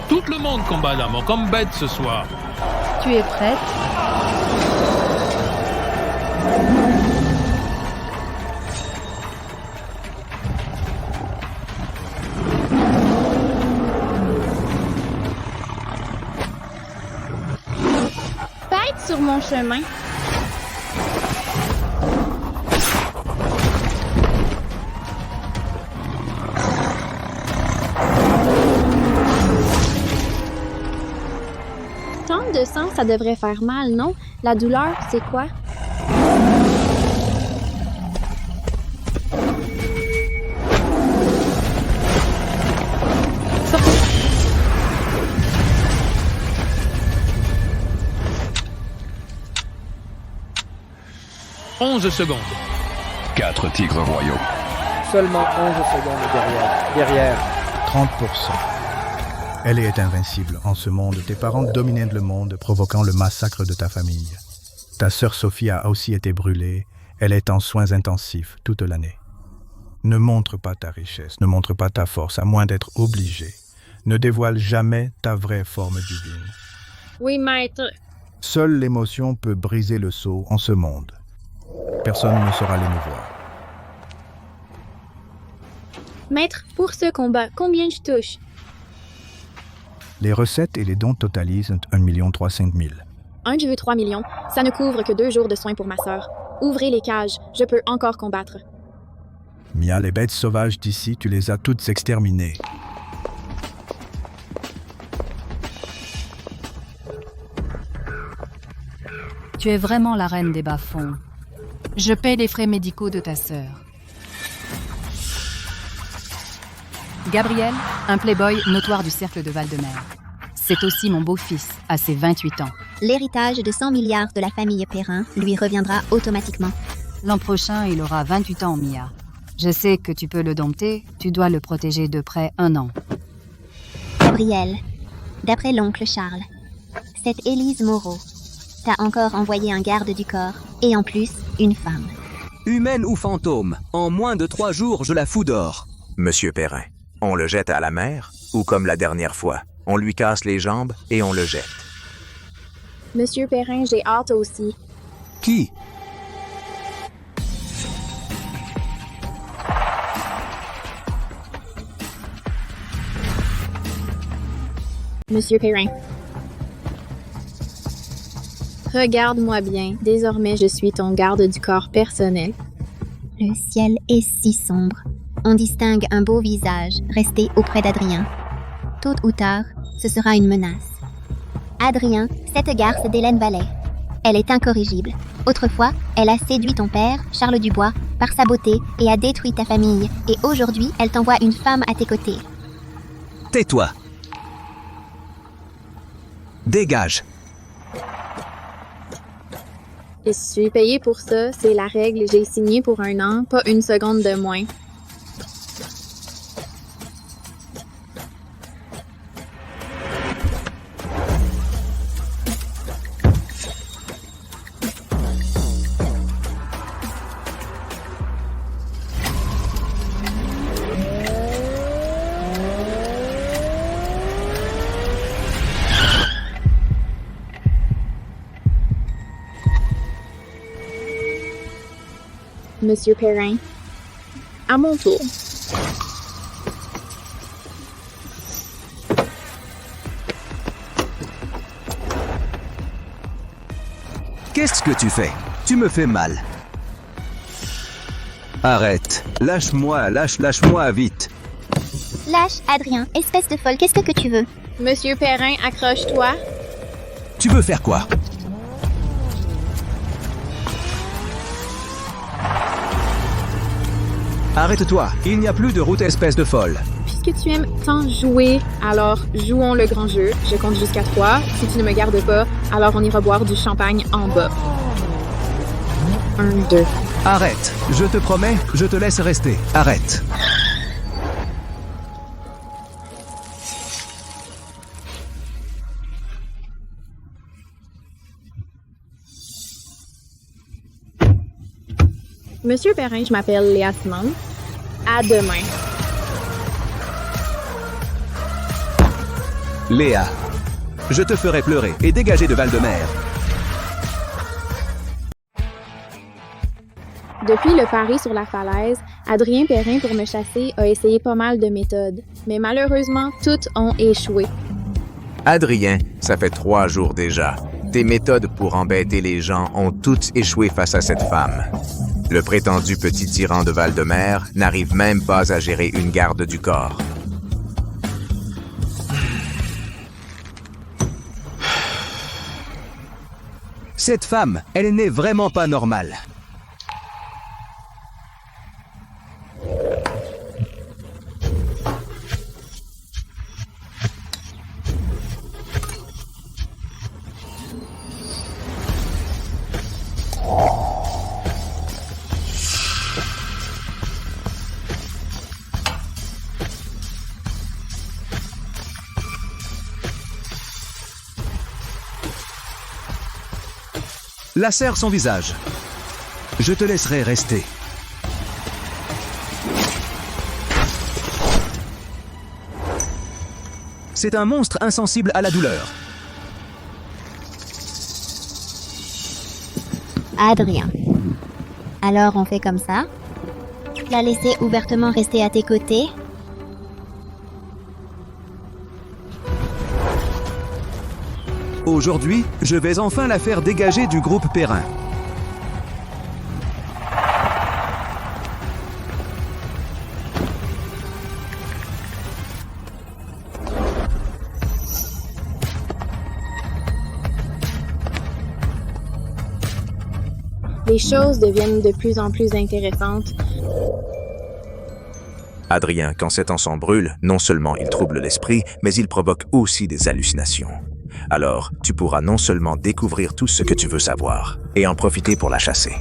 Tout le monde combat la mort comme bête ce soir. Tu es prête? Bête sur mon chemin. Tant de sang, ça devrait faire mal, non? La douleur, c'est quoi? Sortez! 11 secondes. 4 tigres royaux. Seulement 11 secondes derrière. 30%. Elle est invincible. En ce monde, tes parents dominaient le monde, provoquant le massacre de ta famille. Ta sœur Sophie a aussi été brûlée. Elle est en soins intensifs toute l'année. Ne montre pas ta richesse, ne montre pas ta force, à moins d'être obligé. Ne dévoile jamais ta vraie forme divine. Oui, maître. Seule l'émotion peut briser le sceau en ce monde. Personne ne saura l'émouvoir. Maître, pour ce combat, combien je touche? Les recettes et les dons totalisent 1 300 000. Je veux 3 millions. Ça ne couvre que 2 jours de soins pour ma sœur. Ouvrez les cages, je peux encore combattre. Mia, les bêtes sauvages d'ici, tu les as toutes exterminées. Tu es vraiment la reine des bas-fonds. Je paie les frais médicaux de ta sœur. Gabriel, un playboy notoire du cercle de Val-de-Mer. C'est aussi mon beau-fils, à ses 28 ans. L'héritage de 100 milliards de la famille Perrin lui reviendra automatiquement. L'an prochain, il aura 28 ans, Mia. Je sais que tu peux le dompter, tu dois le protéger de près 1 an. Gabriel, d'après l'oncle Charles, cette Élise Moreau t'a encore envoyé un garde du corps, et en plus, une femme. Humaine ou fantôme, en moins de 3 jours, je la fous dehors. Monsieur Perrin, on le jette à la mer, ou comme la dernière fois, on lui casse les jambes et on le jette. Monsieur Perrin, j'ai hâte aussi. Qui? Monsieur Perrin. Regarde-moi bien, désormais je suis ton garde du corps personnel. Le ciel est si sombre. On distingue un beau visage resté auprès d'Adrien. Tôt ou tard, ce sera une menace. Adrien, cette garce d'Hélène Vallet. Elle est incorrigible. Autrefois, elle a séduit ton père, Charles Dubois, par sa beauté et a détruit ta famille. Et aujourd'hui, elle t'envoie une femme à tes côtés. Tais-toi. Dégage. Je suis payé pour ça, c'est la règle, j'ai signé pour 1 an, pas 1 seconde de moins. Monsieur Perrin. À mon tour. Qu'est-ce que tu fais? Tu me fais mal. Arrête. Lâche-moi, lâche-moi vite. Lâche, Adrien, espèce de folle, qu'est-ce que tu veux? Monsieur Perrin, accroche-toi. Tu veux faire quoi? Arrête-toi, il n'y a plus de route espèce de folle. Puisque tu aimes tant jouer, alors jouons le grand jeu. Je compte jusqu'à 3. Si tu ne me gardes pas, alors on ira boire du champagne en bas. 1, 2. Arrête, je te promets, je te laisse rester. Arrête. Monsieur Perrin, je m'appelle Léa Simon. À demain. Léa, je te ferai pleurer et dégager de Val-de-Mer. Depuis le pari sur la falaise, Adrien Perrin, pour me chasser, a essayé pas mal de méthodes. Mais malheureusement, toutes ont échoué. Adrien, ça fait 3 jours déjà. Tes méthodes pour embêter les gens ont toutes échoué face à cette femme. Le prétendu petit tyran de Val-de-Mer n'arrive même pas à gérer une garde du corps. Cette femme, elle n'est vraiment pas normale. Lacère son visage. Je te laisserai rester. C'est un monstre insensible à la douleur. Adrien. Alors on fait comme ça? La laisser ouvertement rester à tes côtés? Aujourd'hui, je vais enfin la faire dégager du groupe Perrin. Les choses deviennent de plus en plus intéressantes. Adrien, quand cet encens brûle, non seulement il trouble l'esprit, mais il provoque aussi des hallucinations. Alors, tu pourras non seulement découvrir tout ce que tu veux savoir, et en profiter pour la chasser.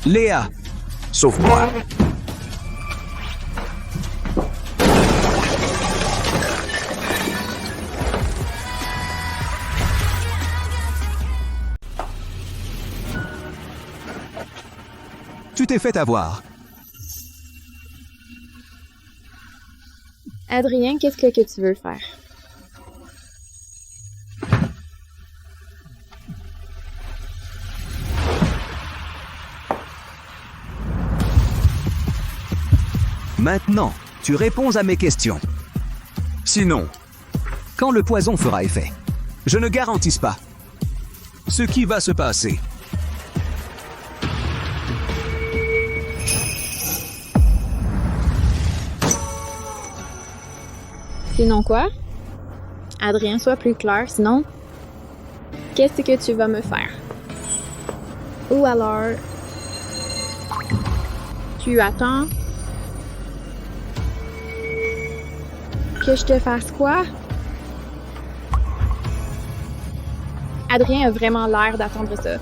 Léa, Sauve-moi. tu t'es fait avoir. Adrien, qu'est-ce que tu veux faire? Maintenant, tu réponds à mes questions. Sinon, quand le poison fera effet, je ne garantis pas ce qui va se passer. Sinon quoi? Adrien, sois plus clair, sinon... Qu'est-ce que tu vas me faire? Ou alors... Tu attends... Que je te fasse quoi? Adrien a vraiment l'air d'attendre ça.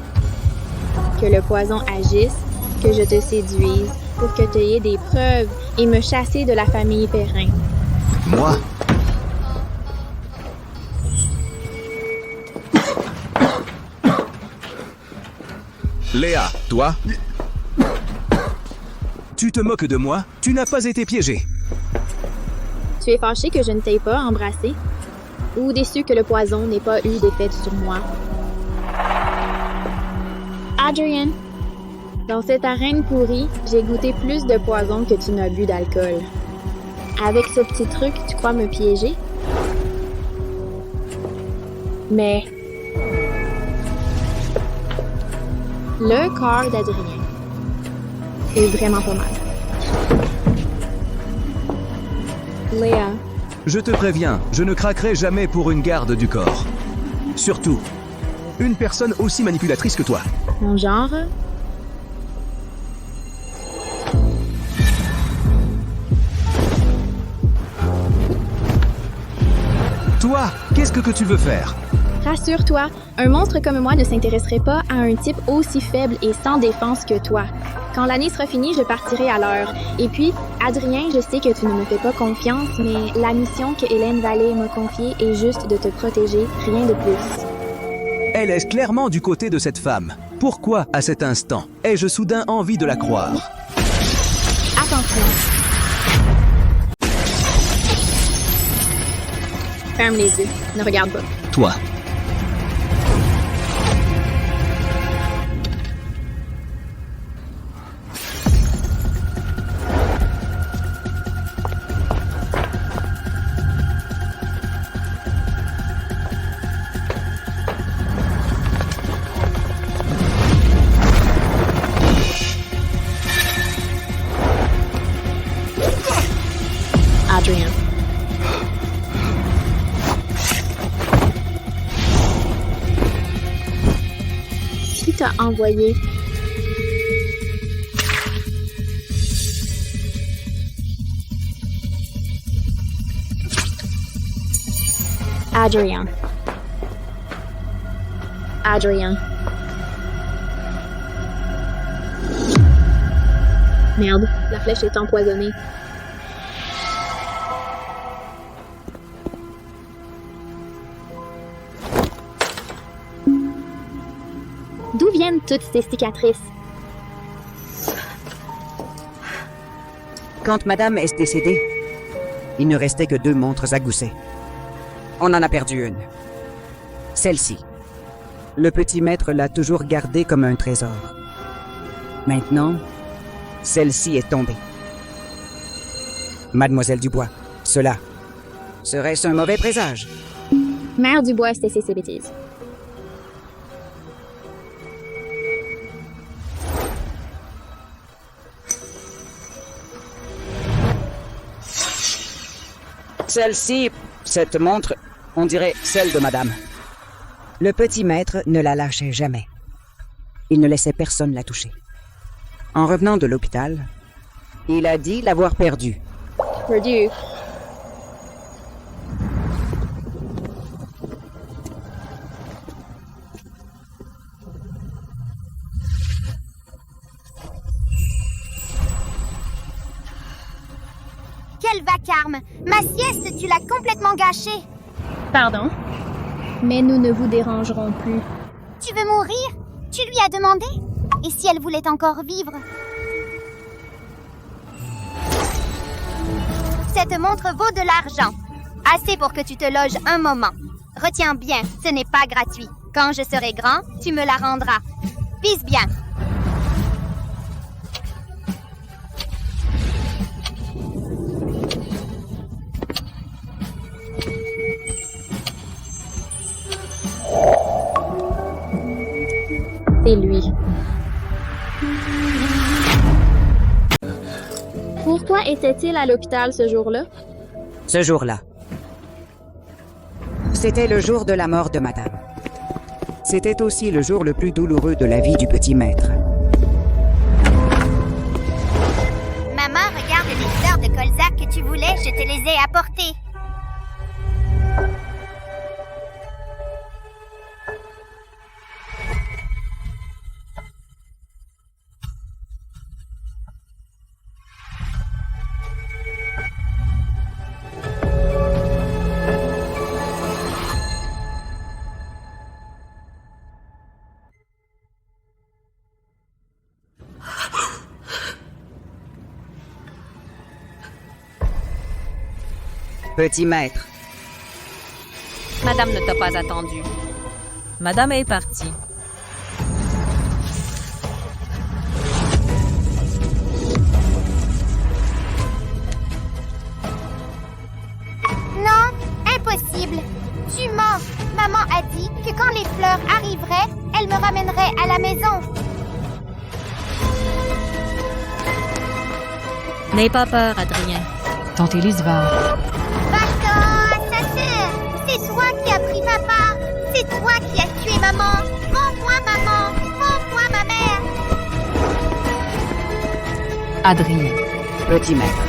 Que le poison agisse, que je te séduise, pour que tu aies des preuves et me chasser de la famille Perrin. Moi? Léa, toi? Tu te moques de moi? Tu n'as pas été piégé. Tu es fâché que je ne t'aie pas embrassé? Ou déçu que le poison n'ait pas eu d'effet sur moi? Adrien, dans cette arène pourrie, j'ai goûté plus de poison que tu n'as bu d'alcool. Avec ce petit truc, tu crois me piéger? Mais... le corps d'Adrien est vraiment pas mal. Léa. Je te préviens, je ne craquerai jamais pour une garde du corps. Surtout, une personne aussi manipulatrice que toi. Mon genre? Toi, Qu'est-ce que tu veux faire? Rassure-toi, un monstre comme moi ne s'intéresserait pas à un type aussi faible et sans défense que toi. Quand l'année sera finie, je partirai à l'heure. Et puis, Adrien, je sais que tu ne me fais pas confiance, mais la mission que Hélène Vallée m'a confiée est juste de te protéger, rien de plus. Elle est clairement du côté de cette femme. Pourquoi, à cet instant, ai-je soudain envie de la croire? Attention. Ferme les yeux, ne regarde pas. Toi. Adrien. Qui t'a envoyé? Adrien. Adrien. Merde, la flèche est empoisonnée. D'où viennent toutes ces cicatrices? Quand Madame est décédée, il ne restait que 2 montres à gousset. On en a perdu une. Celle-ci. Le petit maître l'a toujours gardée comme un trésor. Maintenant, celle-ci est tombée. Mademoiselle Dubois, cela, serait-ce un mauvais présage? Mère Dubois, c'est ses bêtises. Celle-ci, cette montre, on dirait celle de Madame. Le petit maître ne la lâchait jamais. Il ne laissait personne la toucher. En revenant de l'hôpital, il a dit l'avoir perdue. Perdu. Quel vacarme! Ma sieste, tu l'as complètement gâchée! Pardon? Mais nous ne vous dérangerons plus. Tu veux mourir? Tu lui as demandé? Et si elle voulait encore vivre? Cette montre vaut de l'argent. Assez pour que tu te loges un moment. Retiens bien, ce n'est pas gratuit. Quand je serai grand, tu me la rendras. Vise bien. C'est lui. Pourquoi était-il à l'hôpital ce jour-là? Ce jour-là. C'était le jour de la mort de Madame. C'était aussi le jour le plus douloureux de la vie du petit maître. Maman, regarde les fleurs de colza que tu voulais, je te les ai apportées. Petit maître. Madame ne t'a pas attendu. Madame est partie. Non, impossible. Tu mens. Maman a dit que quand les fleurs arriveraient, elle me ramènerait à la maison. N'aie pas peur, Adrien. Tante Élise va... Va-t'en, assassin! C'est toi qui as pris papa! C'est toi qui as tué maman! Rends-moi maman! Rends-moi ma mère! Adrien. Petit maître.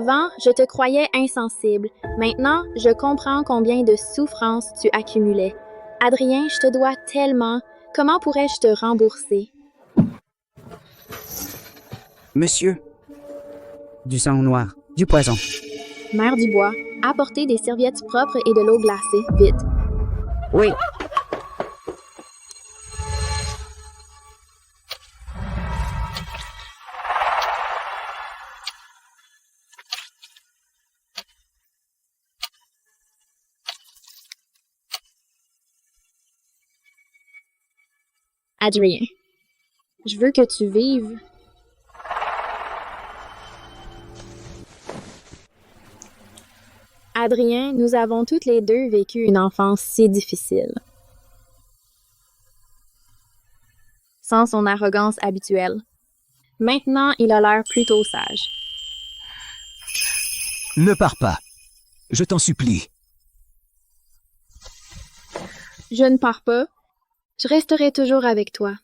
Avant, je te croyais insensible. Maintenant, je comprends combien de souffrances tu accumulais. Adrien, je te dois tellement. Comment pourrais-je te rembourser? Monsieur, du sang noir, du poison. Mère Dubois, apportez des serviettes propres et de l'eau glacée, vite. Oui. Adrien, je veux que tu vives. Adrien, nous avons toutes les deux vécu une enfance si difficile. Sans son arrogance habituelle. Maintenant, il a l'air plutôt sage. Ne pars pas. Je t'en supplie. Je ne pars pas. Je resterai toujours avec toi.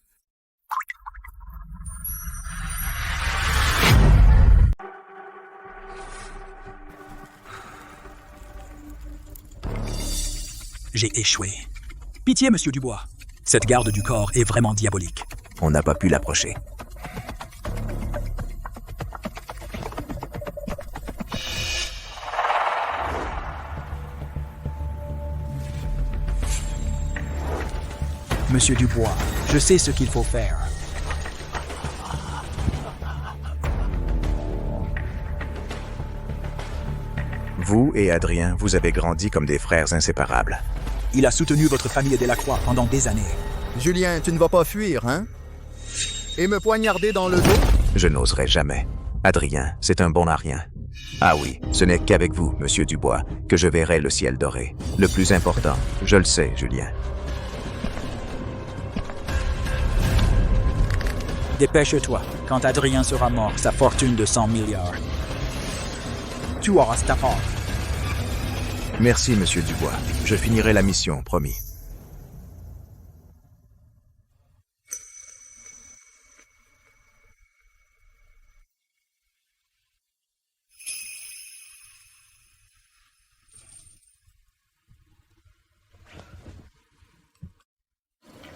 J'ai échoué. Pitié, monsieur Dubois. Cette garde du corps est vraiment diabolique. On n'a pas pu l'approcher. Monsieur Dubois, je sais ce qu'il faut faire. Vous et Adrien, vous avez grandi comme des frères inséparables. Il a soutenu votre famille Delacroix pendant des années. Julien, tu ne vas pas fuir, hein? Et me poignarder dans le dos? Je n'oserais jamais. Adrien, c'est un bon à rien. Ah oui, ce n'est qu'avec vous, monsieur Dubois, que je verrai le ciel doré. Le plus important, je le sais, Julien. Dépêche-toi. Quand Adrien sera mort, sa fortune de 100 milliards. Tu auras ta part. Merci, monsieur Dubois. Je finirai la mission, promis.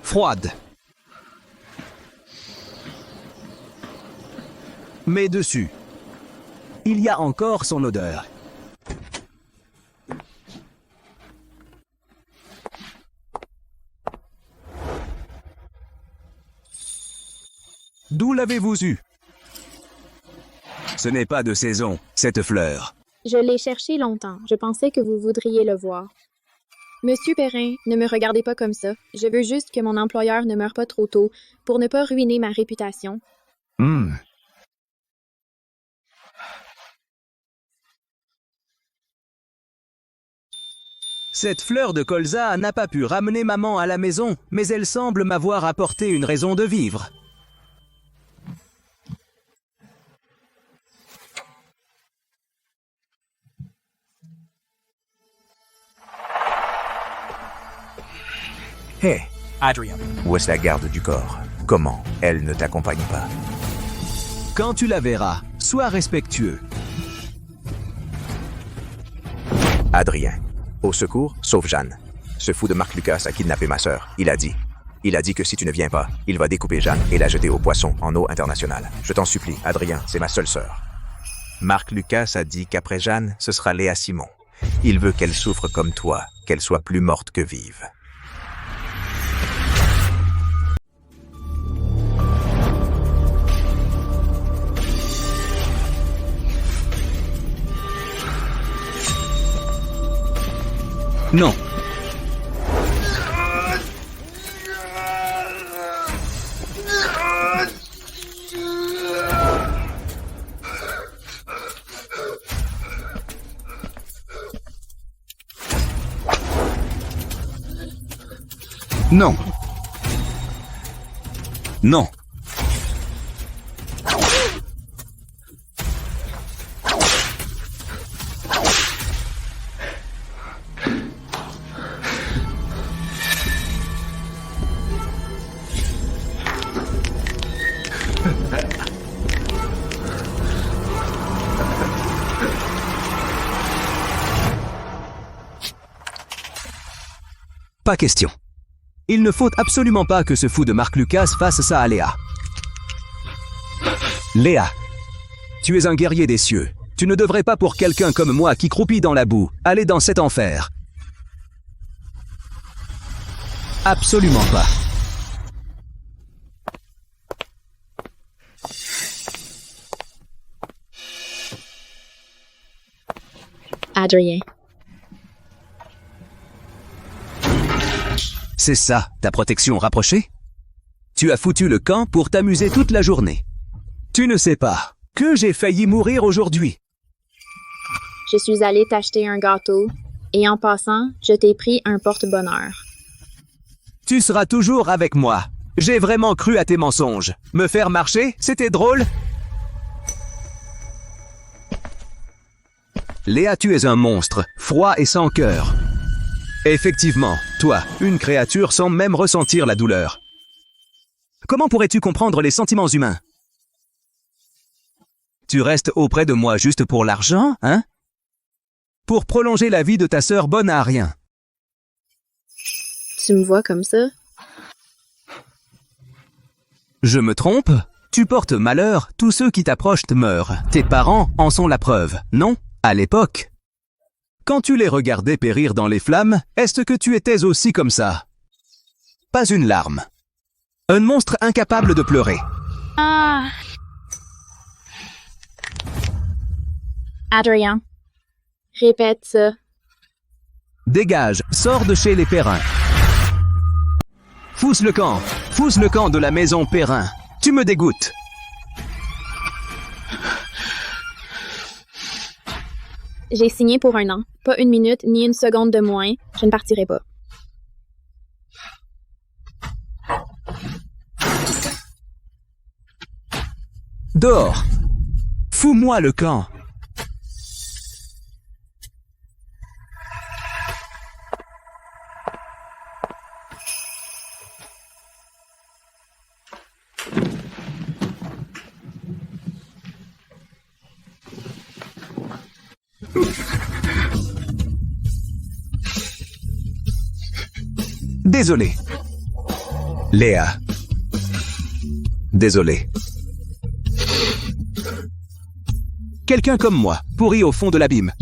Froide. Mais dessus, il y a encore son odeur. D'où l'avez-vous eu? Ce n'est pas de saison, cette fleur. Je l'ai cherché longtemps. Je pensais que vous voudriez le voir. Monsieur Perrin, ne me regardez pas comme ça. Je veux juste que mon employeur ne meure pas trop tôt pour ne pas ruiner ma réputation. Cette fleur de colza n'a pas pu ramener maman à la maison, mais elle semble m'avoir apporté une raison de vivre. Hé, Adrien. Où est la garde du corps? Comment elle ne t'accompagne pas? Quand tu la verras, sois respectueux. Adrien. Au secours, sauve Jeanne. Ce fou de Marc Lucas a kidnappé ma sœur. Il a dit que si tu ne viens pas, il va découper Jeanne et la jeter au poisson en eau internationale. Je t'en supplie, Adrien, c'est ma seule sœur. Marc Lucas a dit qu'après Jeanne, ce sera Léa Simon. Il veut qu'elle souffre comme toi, qu'elle soit plus morte que vive. Non. Non. Non. Pas question. Il ne faut absolument pas que ce fou de Mark Lucas fasse ça à Léa. Léa, tu es un guerrier des cieux. Tu ne devrais pas, pour quelqu'un comme moi qui croupit dans la boue, aller dans cet enfer. Absolument pas. Adrien. C'est ça, ta protection rapprochée? Tu as foutu le camp pour t'amuser toute la journée. Tu ne sais pas que j'ai failli mourir aujourd'hui. Je suis allée t'acheter un gâteau et en passant, je t'ai pris un porte-bonheur. Tu seras toujours avec moi. J'ai vraiment cru à tes mensonges. Me faire marcher, c'était drôle? Léa, tu es un monstre, froid et sans cœur. Effectivement, toi, une créature sans même ressentir la douleur. Comment pourrais-tu comprendre les sentiments humains? Tu restes auprès de moi juste pour l'argent, hein? Pour prolonger la vie de ta sœur bonne à rien. Tu me vois comme ça? Je me trompe? Tu portes malheur, tous ceux qui t'approchent meurent. Tes parents en sont la preuve, non? À l'époque. Quand tu les regardais périr dans les flammes, est-ce que tu étais aussi comme ça? Pas une larme. Un monstre incapable de pleurer. Ah! Adrien. Répète ça. Dégage, sors de chez les Perrin. Fousse le camp de la maison Perrin. Tu me dégoûtes. J'ai signé pour 1 an. Pas 1 minute ni 1 seconde de moins. Je ne partirai pas. Dehors. Fous-moi le camp. Désolé. Léa. Désolé. Quelqu'un comme moi, pourri au fond de l'abîme.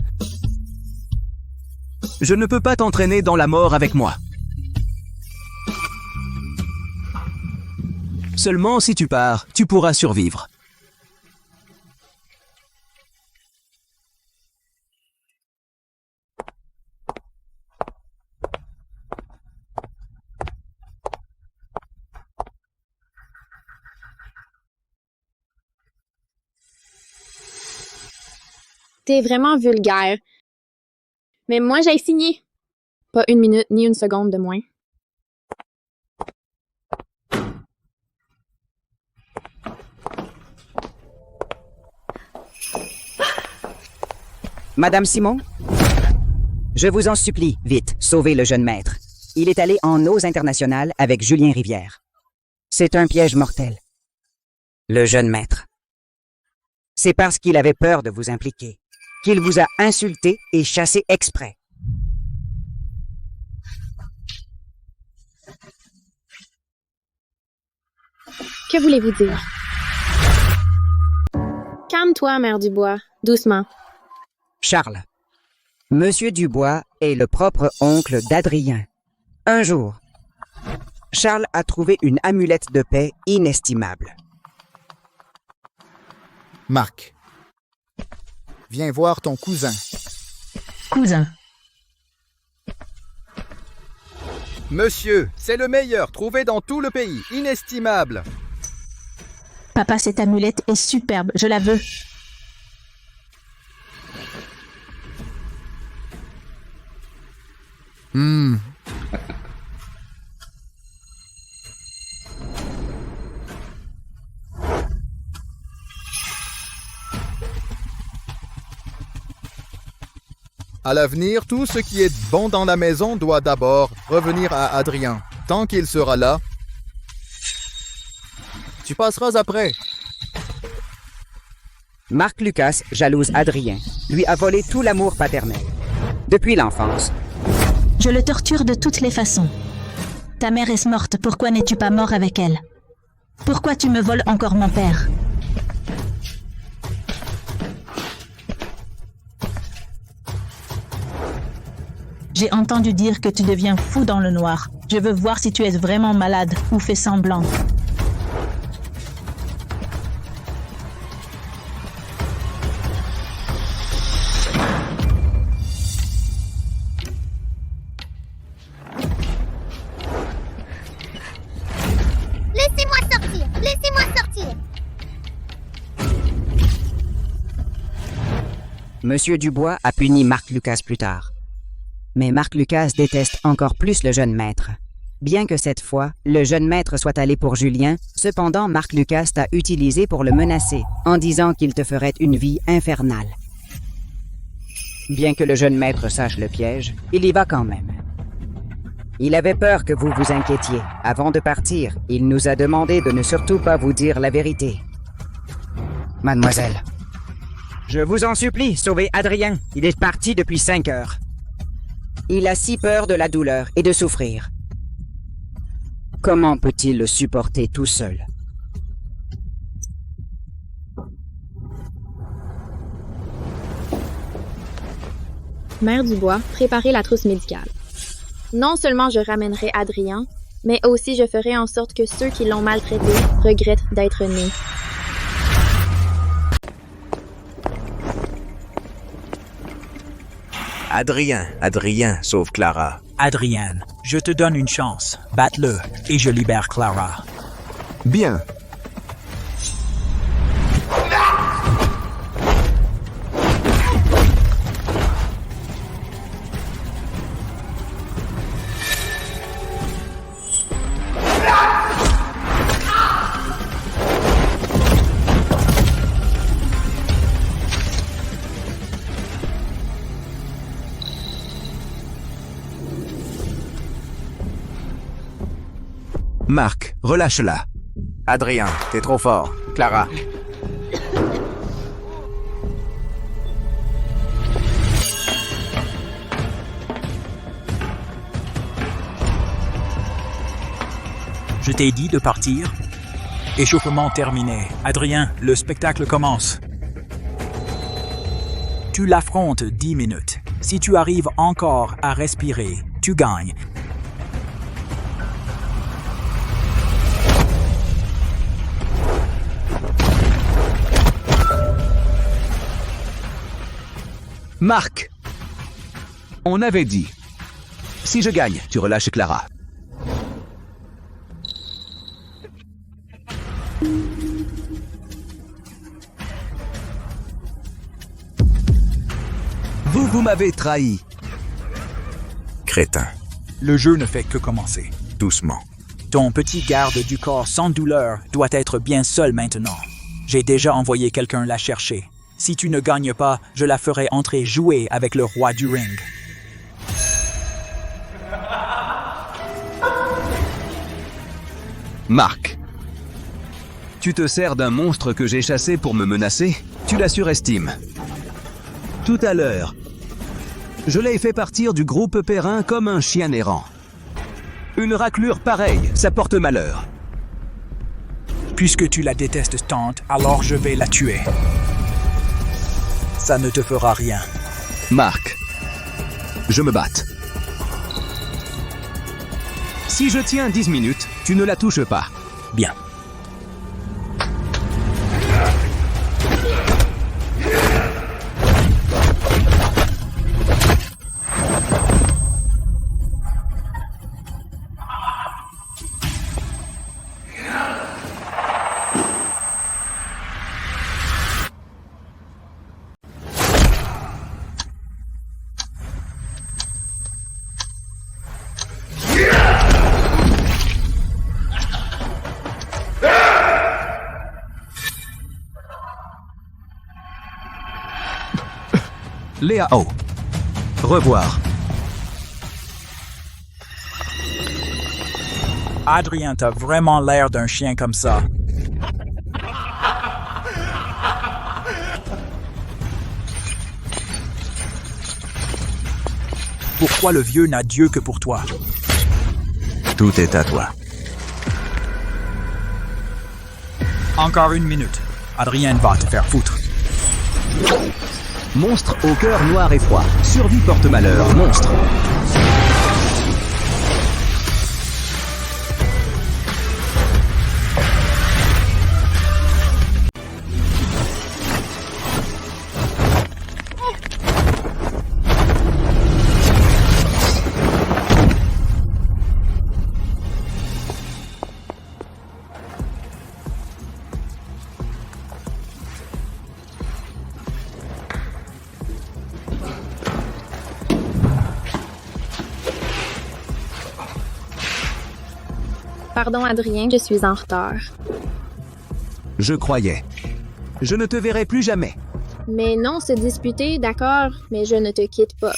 Je ne peux pas t'entraîner dans la mort avec moi. Seulement si tu pars, tu pourras survivre. T'es vraiment vulgaire. Mais moi, j'ai signé. Pas 1 minute ni 1 seconde de moins. Madame Simon? Je vous en supplie, vite, sauvez le jeune maître. Il est allé en eaux internationales avec Julien Rivière. C'est un piège mortel. Le jeune maître. C'est parce qu'il avait peur de vous impliquer qu'il vous a insulté et chassé exprès. Que voulez-vous dire? Calme-toi, Mère Dubois, doucement. Charles. Monsieur Dubois est le propre oncle d'Adrien. Un jour, Charles a trouvé une amulette de paix inestimable. Marc, viens voir ton cousin. Cousin. Monsieur, c'est le meilleur trouvé dans tout le pays. Inestimable. Papa, cette amulette est superbe, je la veux. À l'avenir, tout ce qui est bon dans la maison doit d'abord revenir à Adrien. Tant qu'il sera là, tu passeras après. Mark Lucas jalouse Adrien, lui a volé tout l'amour paternel. Depuis l'enfance. Je le torture de toutes les façons. Ta mère est morte, pourquoi n'es-tu pas mort avec elle? Pourquoi tu me voles encore mon père? J'ai entendu dire que tu deviens fou dans le noir. Je veux voir si tu es vraiment malade ou fais semblant. Laissez-moi sortir! Laissez-moi sortir! Monsieur Dubois a puni Marc Lucas plus tard. Mais Marc Lucas déteste encore plus le jeune maître. Bien que cette fois, le jeune maître soit allé pour Julien, cependant Marc Lucas t'a utilisé pour le menacer, en disant qu'il te ferait une vie infernale. Bien que le jeune maître sache le piège, il y va quand même. Il avait peur que vous vous inquiétiez. Avant de partir, il nous a demandé de ne surtout pas vous dire la vérité. Mademoiselle, je vous en supplie, sauvez Adrien. Il est parti depuis 5 heures. Il a si peur de la douleur et de souffrir. Comment peut-il le supporter tout seul? Mère Dubois, préparez la trousse médicale. Non seulement je ramènerai Adrien, mais aussi je ferai en sorte que ceux qui l'ont maltraité regrettent d'être nés. Adrien, sauve Clara. Adrien, je te donne une chance. Batte-le et je libère Clara. Bien. Marc, relâche-la. Adrien, t'es trop fort. Clara. Je t'ai dit de partir. Échauffement terminé. Adrien, le spectacle commence. Tu l'affrontes 10 minutes. Si tu arrives encore à respirer, tu gagnes. Marc! On avait dit. Si je gagne, tu relâches Clara. Vous m'avez trahi. Crétin. Le jeu ne fait que commencer. Doucement. Ton petit garde du corps sans douleur doit être bien seul maintenant. J'ai déjà envoyé quelqu'un la chercher. Si tu ne gagnes pas, je la ferai entrer jouer avec le roi du ring. Marc. Tu te sers d'un monstre que j'ai chassé pour me menacer? Tu la surestimes. Tout à l'heure, je l'ai fait partir du groupe Perrin comme un chien errant. Une raclure pareille, ça porte malheur. Puisque tu la détestes tant, alors je vais la tuer. Ça ne te fera rien. Marc, je me batte. Si je tiens 10 minutes, tu ne la touches pas. Bien. Léa O. Revoir. Adrien, t'as vraiment l'air d'un chien comme ça. Pourquoi le vieux n'a Dieu que pour toi? Tout est à toi. Encore 1 minute. Adrien va te faire foutre. Monstre au cœur noir et froid. Survie porte malheur. Monstre. Pardon, Adrien, je suis en retard. Je croyais. Je ne te verrai plus jamais. Mais non, se disputer, d'accord, mais je ne te quitte pas.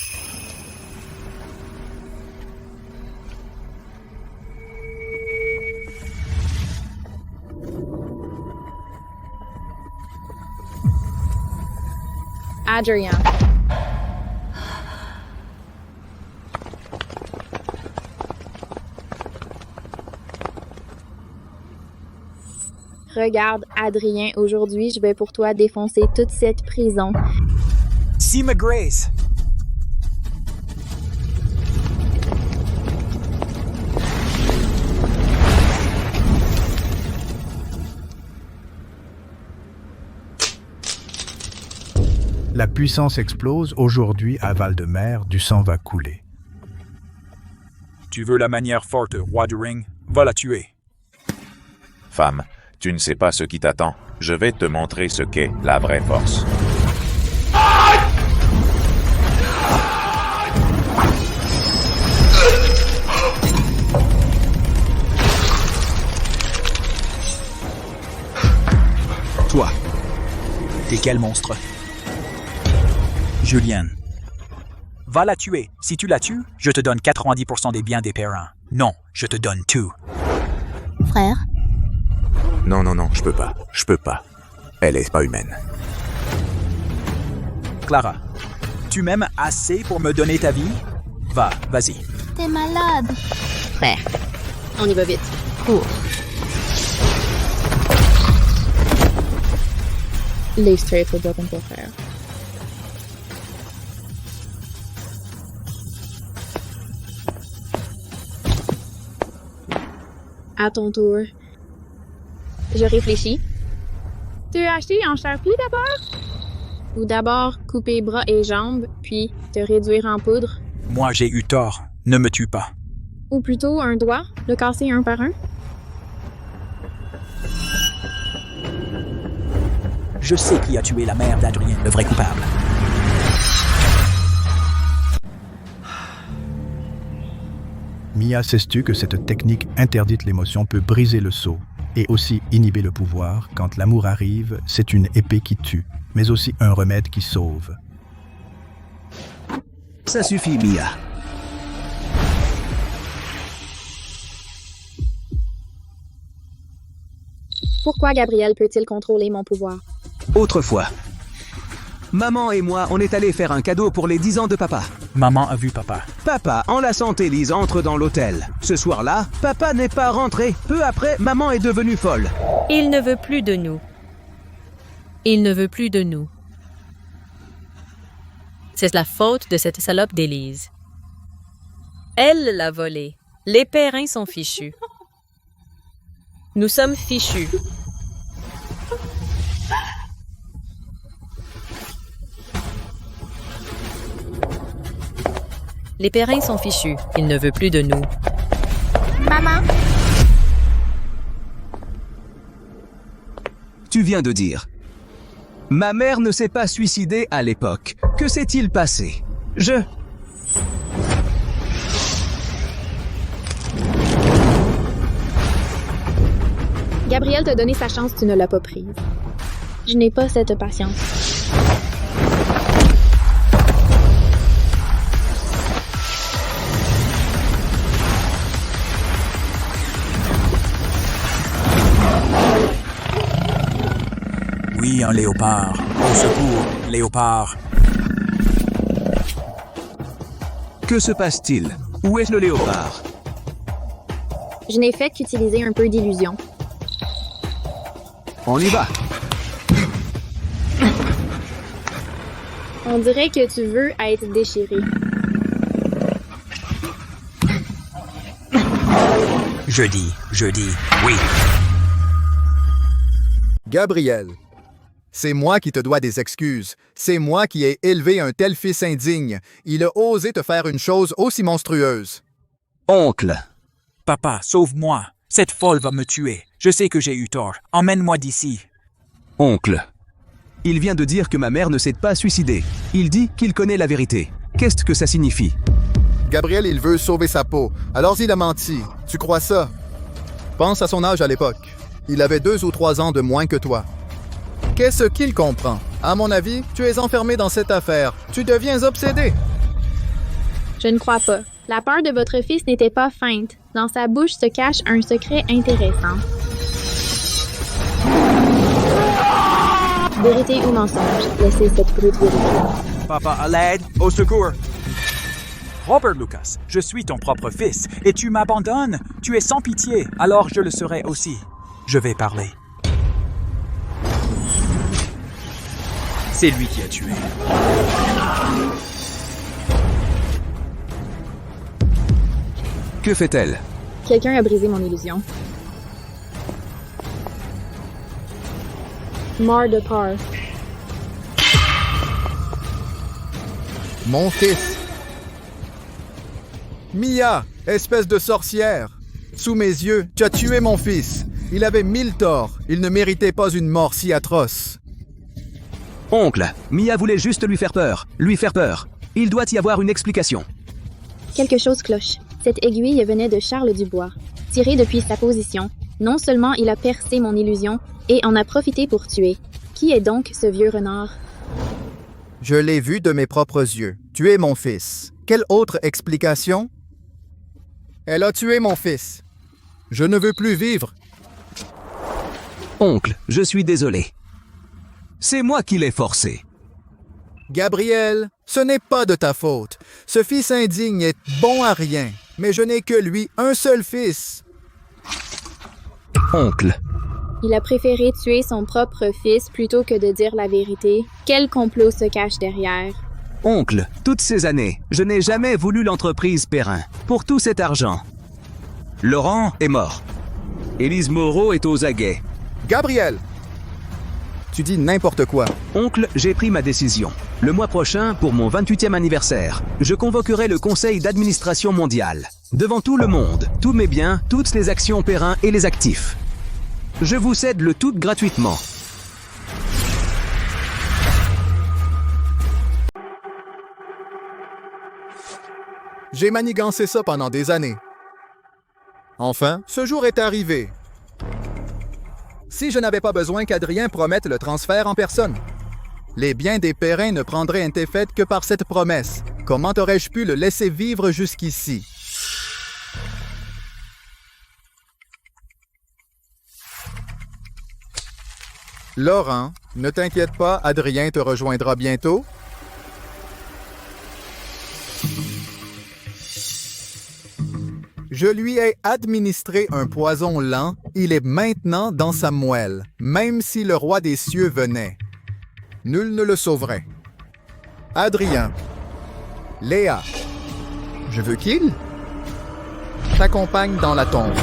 Adrien. Regarde, Adrien, aujourd'hui, je vais pour toi défoncer toute cette prison. Seema Grace! La puissance explose. Aujourd'hui, à Val-de-Mer, du sang va couler. Tu veux la manière forte, roi du ring? Va la tuer. Femme, tu ne sais pas ce qui t'attend. Je vais te montrer ce qu'est la vraie force. Toi. T'es quel monstre? Julienne. Va la tuer. Si tu la tues, je te donne 90% des biens des Perrins. Non, je te donne tout. Frère? Non, je peux pas. Je peux pas. Elle est pas humaine. Clara, tu m'aimes assez pour me donner ta vie? Va, vas-y. T'es malade. Frère, on y va vite. Cours. Leave straight pour broken pour frère. À ton tour. Je réfléchis. Tu as acheté en charpie d'abord? Ou d'abord couper bras et jambes, puis te réduire en poudre? Moi, j'ai eu tort. Ne me tue pas. Ou plutôt un doigt, le casser un par un? Je sais qui a tué la mère d'Adrien, le vrai coupable. Mia, sais-tu que cette technique interdite l'émotion peut briser le sceau et aussi inhiber le pouvoir? Quand l'amour arrive, c'est une épée qui tue, mais aussi un remède qui sauve. Ça suffit, Mia. Pourquoi Gabriel peut-il contrôler mon pouvoir? Autrefois. Maman et moi, on est allés faire un cadeau pour les 10 ans de papa. Maman a vu papa. Papa, en la santé, Lise entre dans l'hôtel. Ce soir-là, papa n'est pas rentré. Peu après, maman est devenue folle. Il ne veut plus de nous. Il ne veut plus de nous. C'est la faute de cette salope d'Élise. Elle l'a volé. Les Perrins sont fichus. Nous sommes fichus. Les Perrins sont fichus. Il ne veut plus de nous. Maman? Tu viens de dire. Ma mère ne s'est pas suicidée à l'époque. Que s'est-il passé? Gabriel t'a donné sa chance, tu ne l'as pas prise. Je n'ai pas cette patience. Oui, un léopard. Au secours, léopard. Que se passe-t-il? Où est le léopard? Je n'ai fait qu'utiliser un peu d'illusion. On y va. On dirait que tu veux être déchiré. Je dis, oui. Gabriel, c'est moi qui te dois des excuses. C'est moi qui ai élevé un tel fils indigne. Il a osé te faire une chose aussi monstrueuse. Oncle. Papa, sauve-moi. Cette folle va me tuer. Je sais que j'ai eu tort. Emmène-moi d'ici. Oncle. Il vient de dire que ma mère ne s'est pas suicidée. Il dit qu'il connaît la vérité. Qu'est-ce que ça signifie? Gabriel, il veut sauver sa peau. Alors il a menti. Tu crois ça? Pense à son âge à l'époque. Il avait 2 ou 3 ans de moins que toi. Qu'est-ce qu'il comprend? À mon avis, tu es enfermé dans cette affaire. Tu deviens obsédé. Je ne crois pas. La peur de votre fils n'était pas feinte. Dans sa bouche se cache un secret intéressant. Vérité ou mensonge? Laissez cette brute vérité. Papa, à l'aide, au secours. Robert Lucas, je suis ton propre fils, et tu m'abandonnes. Tu es sans pitié, alors je le serai aussi. Je vais parler. C'est lui qui a tué. Que fait-elle? Quelqu'un a brisé mon illusion. Mort de peur. Mon fils. Mia, espèce de sorcière. Sous mes yeux, tu as tué mon fils. Il avait 1000 torts. Il ne méritait pas une mort si atroce. Oncle, Mia voulait juste lui faire peur. Il doit y avoir une explication. Quelque chose cloche. Cette aiguille venait de Charles Dubois. Tirée depuis sa position, non seulement il a percé mon illusion, et en a profité pour tuer. Qui est donc ce vieux renard? Je l'ai vu de mes propres yeux. Tu es mon fils. Quelle autre explication? Elle a tué mon fils. Je ne veux plus vivre. Oncle, je suis désolé. C'est moi qui l'ai forcé. Gabriel, ce n'est pas de ta faute. Ce fils indigne est bon à rien, mais je n'ai que lui, un seul fils. Oncle. Il a préféré tuer son propre fils plutôt que de dire la vérité. Quel complot se cache derrière? Oncle, toutes ces années, je n'ai jamais voulu l'entreprise Perrin. Pour tout cet argent. Laurent est mort. Élise Moreau est aux aguets. Gabriel! Tu dis n'importe quoi. Oncle, j'ai pris ma décision. Le mois prochain, pour mon 28e anniversaire, je convoquerai le Conseil d'administration mondial. Devant tout le monde, tous mes biens, toutes les actions Perrin et les actifs. Je vous cède le tout gratuitement. J'ai manigancé ça pendant des années. Enfin, ce jour est arrivé. Si je n'avais pas besoin qu'Adrien promette le transfert en personne. Les biens des Perrin ne prendraient été faits que par cette promesse. Comment aurais-je pu le laisser vivre jusqu'ici? Laurent, ne t'inquiète pas, Adrien te rejoindra bientôt. Je lui ai administré un poison lent, il est maintenant dans sa moelle, même si le roi des cieux venait. Nul ne le sauverait. Adrien. Léa. Je veux qu'il t'accompagne dans la tombe.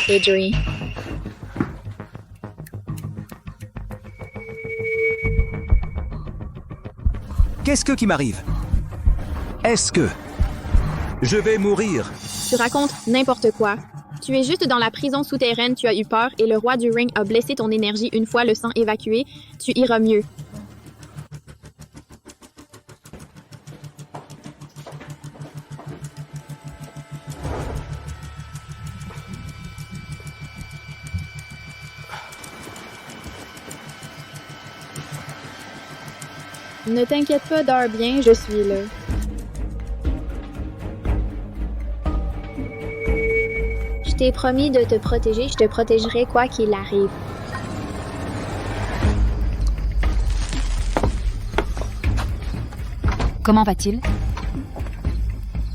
Adrien. Qu'est-ce qui m'arrive? Est-ce que je vais mourir? Tu racontes n'importe quoi. Tu es juste dans la prison souterraine, tu as eu peur et le roi du ring a blessé ton énergie une fois le sang évacué. Tu iras mieux. Ne t'inquiète pas, dors bien, je suis là. Je t'ai promis de te protéger, je te protégerai quoi qu'il arrive. Comment va-t-il?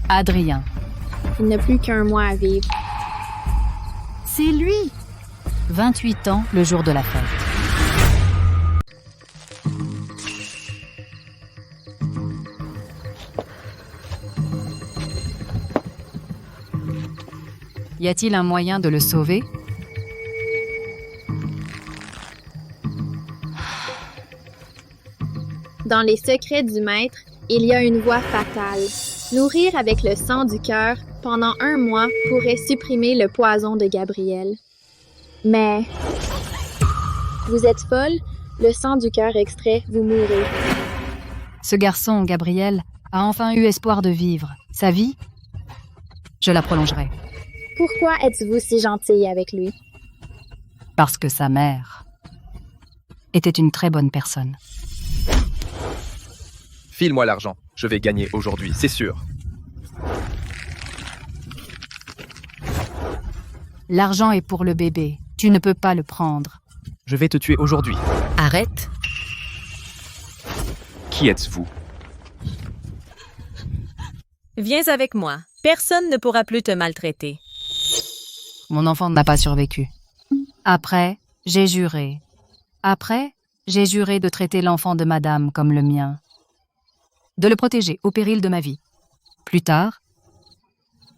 Adrien. Il n'a plus qu'un mois à vivre. C'est lui! 28 ans le jour de la fête. Y a-t-il un moyen de le sauver? Dans les secrets du maître, il y a une voie fatale. Nourrir avec le sang du cœur pendant 1 mois pourrait supprimer le poison de Gabriel. Mais vous êtes folle, le sang du cœur extrait, vous mourrez. Ce garçon, Gabriel, a enfin eu espoir de vivre. Sa vie, je la prolongerai. Pourquoi êtes-vous si gentille avec lui? Parce que sa mère était une très bonne personne. File-moi l'argent. Je vais gagner aujourd'hui, c'est sûr. L'argent est pour le bébé. Tu ne peux pas le prendre. Je vais te tuer aujourd'hui. Arrête. Qui êtes-vous? Viens avec moi. Personne ne pourra plus te maltraiter. Mon enfant n'a pas survécu. Après, j'ai juré. de traiter l'enfant de madame comme le mien. De le protéger au péril de ma vie. Plus tard,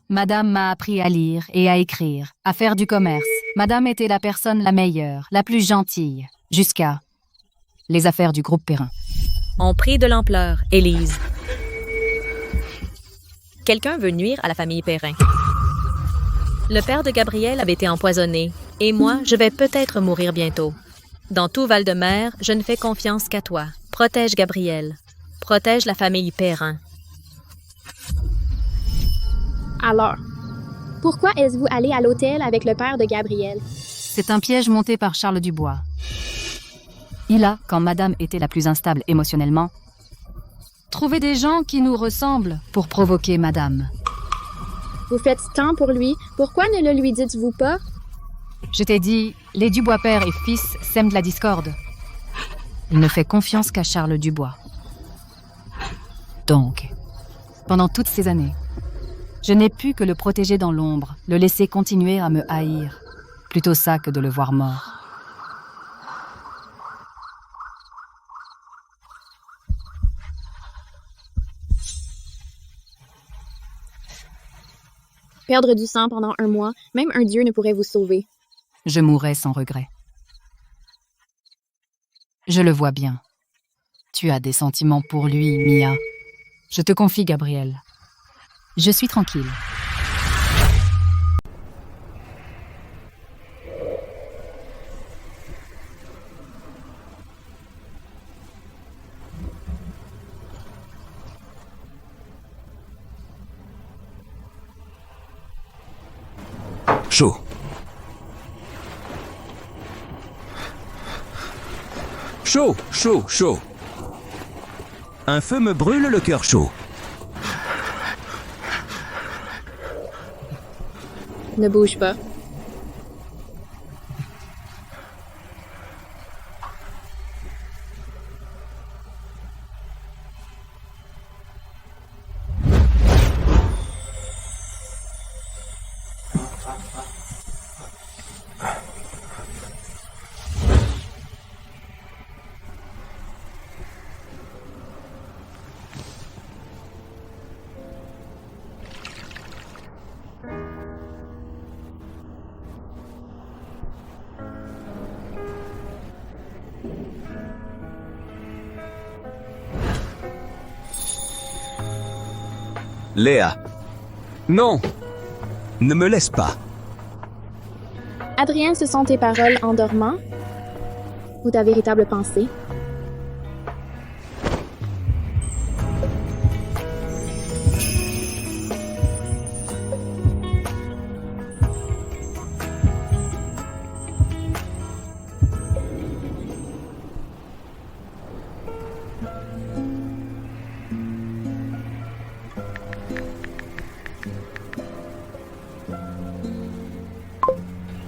madame m'a appris à lire et à écrire, à faire du commerce. Madame était la personne la meilleure, la plus gentille, jusqu'à les affaires du groupe Perrin. On prit de l'ampleur, Élise. Quelqu'un veut nuire à la famille Perrin. Le père de Gabriel avait été empoisonné, et moi, je vais peut-être mourir bientôt. Dans tout Val-de-Mer, je ne fais confiance qu'à toi. Protège Gabriel. Protège la famille Perrin. Alors, pourquoi êtes-vous allé à l'hôtel avec le père de Gabriel? C'est un piège monté par Charles Dubois. Il a, quand madame était la plus instable émotionnellement, trouvé des gens qui nous ressemblent pour provoquer madame. Vous faites tant pour lui, pourquoi ne le lui dites-vous pas? Je t'ai dit, les Dubois père et fils sèment de la discorde. Il ne fait confiance qu'à Charles Dubois. Donc, pendant toutes ces années, je n'ai pu que le protéger dans l'ombre, le laisser continuer à me haïr, plutôt ça que de le voir mort. Perdre du sang pendant 1 mois, même un dieu ne pourrait vous sauver. Je mourrai sans regret. Je le vois bien. Tu as des sentiments pour lui, Mia. Je te confie, Gabriel. Je suis tranquille. Chaud. Chaud, chaud, chaud. Un feu me brûle le cœur chaud. Ne bouge pas. Léa. Non. Ne me laisse pas. Adrien, ce sont tes paroles en dormant? Ou ta véritable pensée?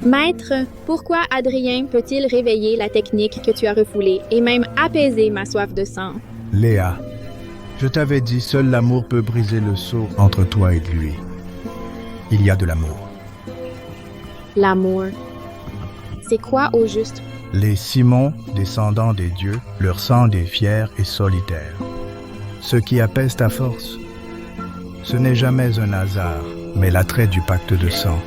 Maître, pourquoi Adrien peut-il réveiller la technique que tu as refoulée et même apaiser ma soif de sang? Léa, je t'avais dit, seul l'amour peut briser le sceau entre toi et lui. Il y a de l'amour. L'amour. C'est quoi au juste? Les Simons, descendants des dieux, leur sang est fier et solitaire. Ce qui apaise ta force, ce n'est jamais un hasard, mais l'attrait du pacte de sang.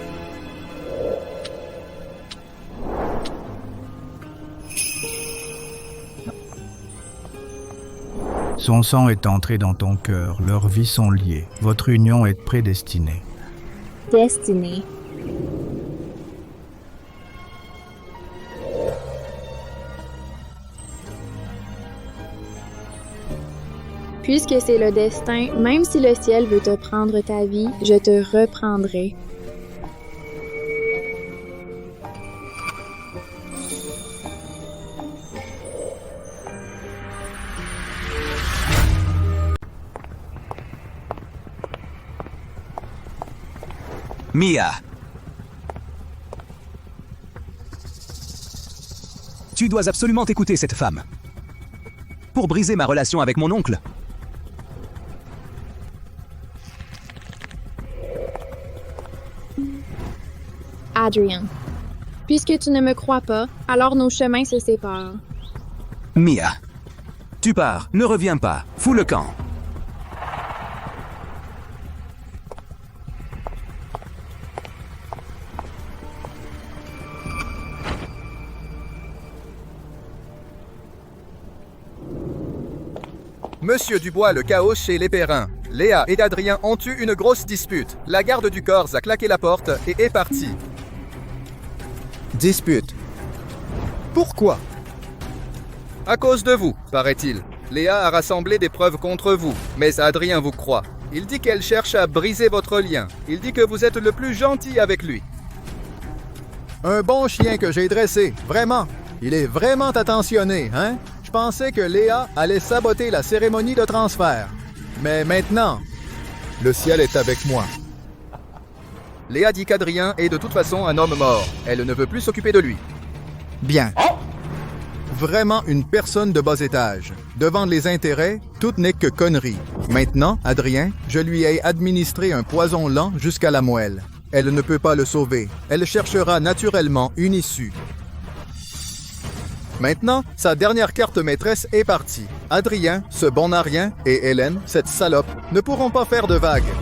Son sang est entré dans ton cœur, leurs vies sont liées, votre union est prédestinée. Destinée. Puisque c'est le destin, même si le ciel veut te prendre ta vie, je te reprendrai. Mia. Tu dois absolument écouter cette femme. Pour briser ma relation avec mon oncle. Adrien. Puisque tu ne me crois pas, alors nos chemins se séparent. Mia. Tu pars, ne reviens pas. Fous le camp. Monsieur Dubois, le chaos chez les Perrins. Léa et Adrien ont eu une grosse dispute. La garde du corps a claqué la porte et est partie. Dispute. Pourquoi? À cause de vous, paraît-il. Léa a rassemblé des preuves contre vous, mais Adrien vous croit. Il dit qu'elle cherche à briser votre lien. Il dit que vous êtes le plus gentil avec lui. Un bon chien que j'ai dressé, vraiment. Il est vraiment attentionné, hein? Je pensais que Léa allait saboter la cérémonie de transfert. Mais maintenant, le ciel est avec moi. Léa dit qu'Adrien est de toute façon un homme mort. Elle ne veut plus s'occuper de lui. Bien. Vraiment une personne de bas étage. Devant les intérêts, tout n'est que connerie. Maintenant, Adrien, je lui ai administré un poison lent jusqu'à la moelle. Elle ne peut pas le sauver. Elle cherchera naturellement une issue. Maintenant, sa dernière carte maîtresse est partie. Adrien, ce bon à rien, et Hélène, cette salope, ne pourront pas faire de vagues.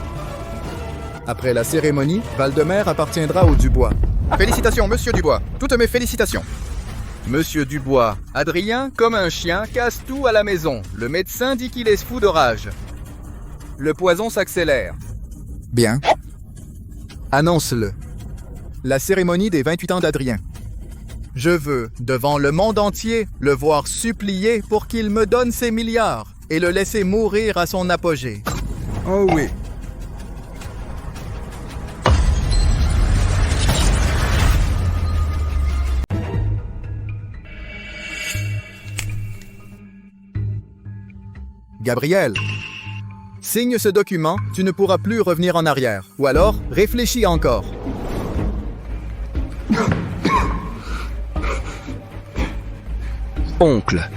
Après la cérémonie, Valdemer appartiendra au Dubois. Félicitations, Monsieur Dubois. Toutes mes félicitations. Monsieur Dubois, Adrien, comme un chien, casse tout à la maison. Le médecin dit qu'il est fou de rage. Le poison s'accélère. Bien. Annonce-le. La cérémonie des 28 ans d'Adrien. Je veux, devant le monde entier, le voir supplier pour qu'il me donne ses milliards et le laisser mourir à son apogée. Oh oui. Gabriel, signe ce document, tu ne pourras plus revenir en arrière. Ou alors, réfléchis encore. Oncle.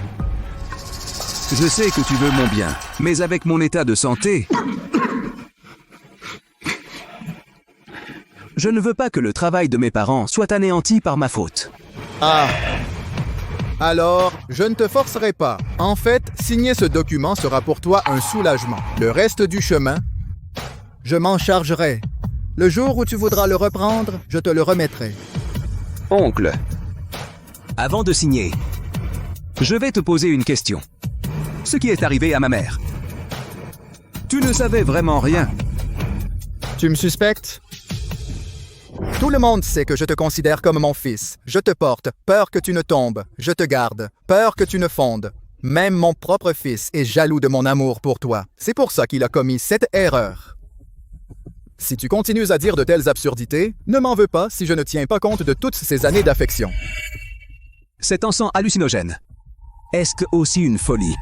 Je sais que tu veux mon bien, mais avec mon état de santé... Je ne veux pas que le travail de mes parents soit anéanti par ma faute. Ah. Alors, je ne te forcerai pas. En fait, signer ce document sera pour toi un soulagement. Le reste du chemin, je m'en chargerai. Le jour où tu voudras le reprendre, je te le remettrai. Oncle. Avant de signer, je vais te poser une question. Ce qui est arrivé à ma mère. Tu ne savais vraiment rien. Tu me suspectes? Tout le monde sait que je te considère comme mon fils. Je te porte, peur que tu ne tombes. Je te garde, peur que tu ne fondes. Même mon propre fils est jaloux de mon amour pour toi. C'est pour ça qu'il a commis cette erreur. Si tu continues à dire de telles absurdités, ne m'en veux pas si je ne tiens pas compte de toutes ces années d'affection. Cet encens hallucinogène, est-ce que aussi une folie?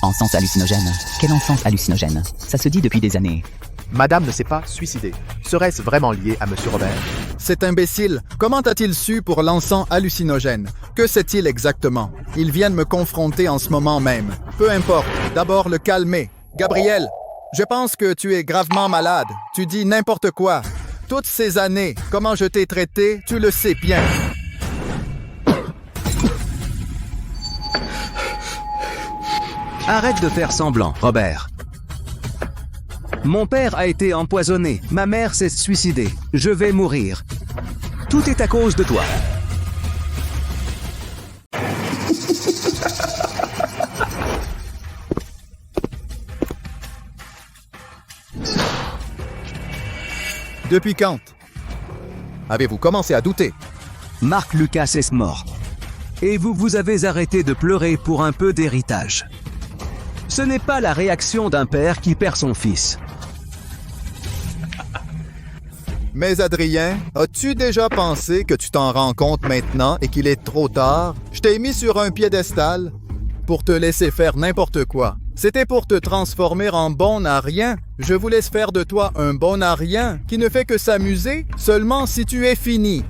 Encens hallucinogène? Quel encens hallucinogène? Ça se dit depuis des années. Madame ne s'est pas suicidée. Serait-ce vraiment lié à Monsieur Robert? Cet imbécile, comment a-t-il su pour l'encens hallucinogène? Que sait-il exactement? Ils viennent me confronter en ce moment même. Peu importe, d'abord le calmer. Gabriel, je pense que tu es gravement malade. Tu dis n'importe quoi. Toutes ces années, comment je t'ai traité, tu le sais bien. Arrête de faire semblant, Robert. Mon père a été empoisonné, ma mère s'est suicidée, je vais mourir. Tout est à cause de toi. Depuis quand avez-vous commencé à douter? Marc Lucas est mort. Et vous avez arrêté de pleurer pour un peu d'héritage. Ce n'est pas la réaction d'un père qui perd son fils. Mais Adrien, as-tu déjà pensé que tu t'en rends compte maintenant et qu'il est trop tard? Je t'ai mis sur un piédestal pour te laisser faire n'importe quoi. C'était pour te transformer en bon à rien. Je vous laisse faire de toi un bon à rien qui ne fait que s'amuser seulement si tu es fini.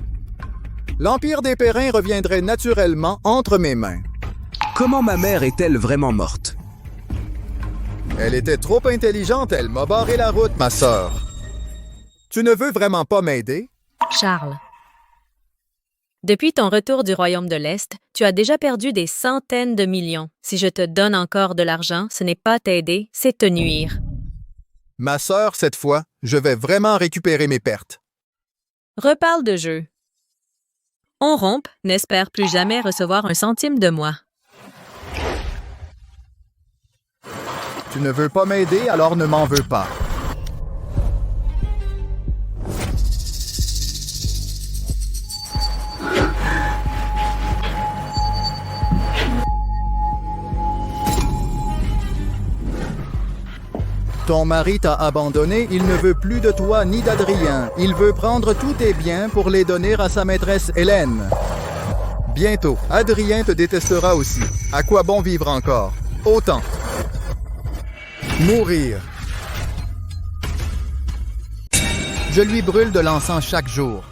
L'Empire des Perrins reviendrait naturellement entre mes mains. Comment ma mère est-elle vraiment morte? Elle était trop intelligente, elle m'a barré la route, ma sœur. Tu ne veux vraiment pas m'aider? Charles. Depuis ton retour du Royaume de l'Est, tu as déjà perdu des centaines de millions. Si je te donne encore de l'argent, ce n'est pas t'aider, c'est te nuire. Ma sœur, cette fois, je vais vraiment récupérer mes pertes. Reparle de jeu. On rompt, n'espère plus jamais recevoir un centime de moi. Tu ne veux pas m'aider, alors ne m'en veux pas. Ton mari t'a abandonné, il ne veut plus de toi ni d'Adrien. Il veut prendre tous tes biens pour les donner à sa maîtresse Hélène. Bientôt, Adrien te détestera aussi. À quoi bon vivre encore? Autant. Mourir. Je lui brûle de l'encens chaque jour.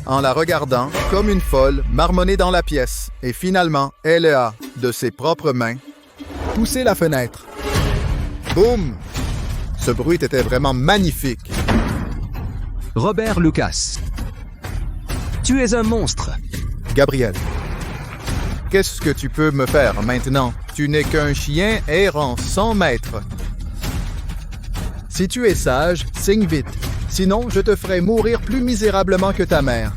En la regardant, comme une folle, marmonner dans la pièce. Et finalement, elle a, de ses propres mains, poussé la fenêtre. Boum! Ce bruit était vraiment magnifique. Robert Lucas. Tu es un monstre. Gabriel. Qu'est-ce que tu peux me faire maintenant? Tu n'es qu'un chien errant sans maître. Si tu es sage, signe vite. Sinon, je te ferai mourir plus misérablement que ta mère.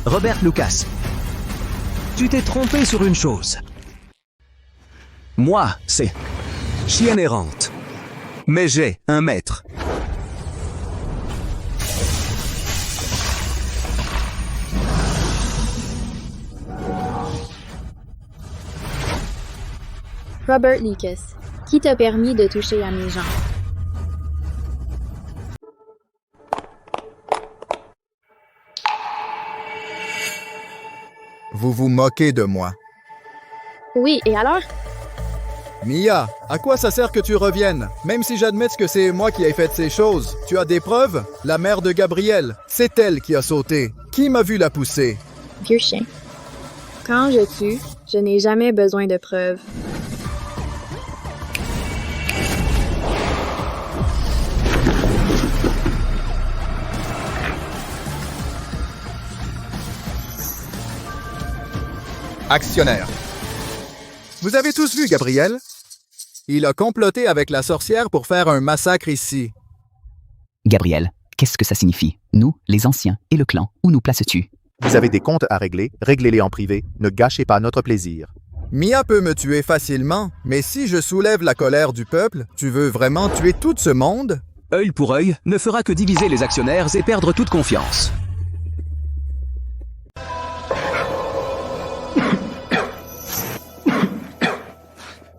Robert Lucas, tu t'es trompé sur une chose. Moi, c'est chienne errante. Mais j'ai un maître. Robert Lucas, qui t'a permis de toucher à mes jambes? Vous vous moquez de moi. Oui, et alors? Mia, à quoi ça sert que tu reviennes? Même si j'admets que c'est moi qui ai fait ces choses, tu as des preuves? La mère de Gabriel, c'est elle qui a sauté. Qui m'a vu la pousser? Vieux chien. Quand je tue, je n'ai jamais besoin de preuves. Actionnaire. Vous avez tous vu Gabriel? Il a comploté avec la sorcière pour faire un massacre ici. Gabriel, qu'est-ce que ça signifie? Nous, les anciens, et le clan, où nous places-tu? Vous avez des comptes à régler, réglez-les en privé, ne gâchez pas notre plaisir. Mia peut me tuer facilement, mais si je soulève la colère du peuple, tu veux vraiment tuer tout ce monde? Œil pour œil ne fera que diviser les actionnaires et perdre toute confiance.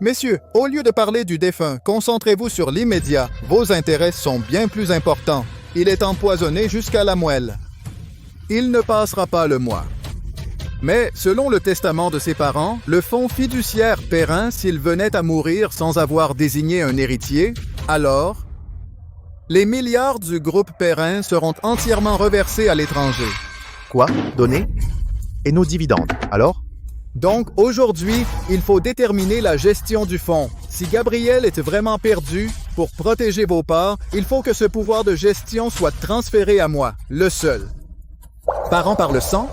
Messieurs, au lieu de parler du défunt, concentrez-vous sur l'immédiat. Vos intérêts sont bien plus importants. Il est empoisonné jusqu'à la moelle. Il ne passera pas le mois. Mais selon le testament de ses parents, le fonds fiduciaire Perrin, s'il venait à mourir sans avoir désigné un héritier, alors les milliards du groupe Perrin seront entièrement reversés à l'étranger. Quoi? Donner? Et nos dividendes, alors? Donc, aujourd'hui, il faut déterminer la gestion du fonds. Si Gabriel est vraiment perdu, pour protéger vos parts, il faut que ce pouvoir de gestion soit transféré à moi, le seul. Parents par le sang?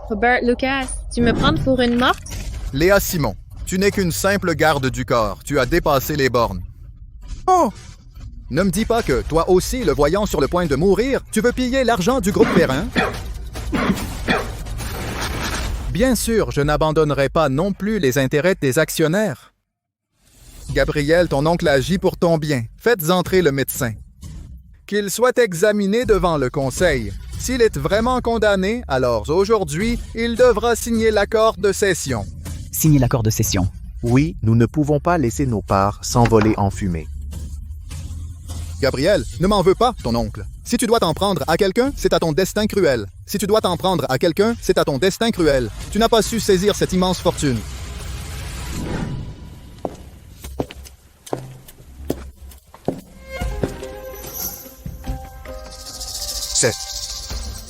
Robert Lucas, tu me prends pour une morte? Léa Simon, tu n'es qu'une simple garde du corps. Tu as dépassé les bornes. Oh! Ne me dis pas que, toi aussi, le voyant sur le point de mourir, tu veux piller l'argent du groupe Perrin? Bien sûr, je n'abandonnerai pas non plus les intérêts des actionnaires. Gabriel, ton oncle agit pour ton bien. Faites entrer le médecin. Qu'il soit examiné devant le conseil. S'il est vraiment condamné, alors aujourd'hui, il devra signer l'accord de cession. Signer l'accord de cession. Oui, nous ne pouvons pas laisser nos parts s'envoler en fumée. Gabriel, ne m'en veux pas, ton oncle. Si tu dois t'en prendre à quelqu'un, c'est à ton destin cruel. Si tu dois t'en prendre à quelqu'un, c'est à ton destin cruel. Tu n'as pas su saisir cette immense fortune.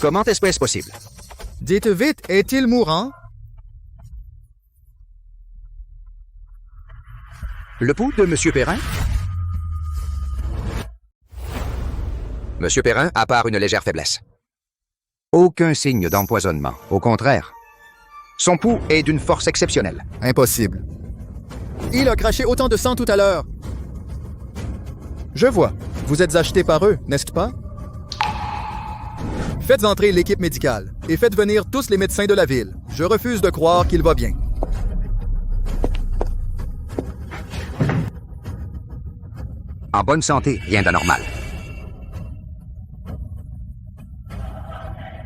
Comment est-ce possible? Dites vite, est-il mourant? Le pouls de M. Perrin? M. Perrin a part une légère faiblesse. Aucun signe d'empoisonnement. Au contraire. Son pouls est d'une force exceptionnelle. Impossible. Il a craché autant de sang tout à l'heure. Je vois. Vous êtes acheté par eux, n'est-ce pas? Faites entrer l'équipe médicale et faites venir tous les médecins de la ville. Je refuse de croire qu'il va bien. En bonne santé, rien d'anormal.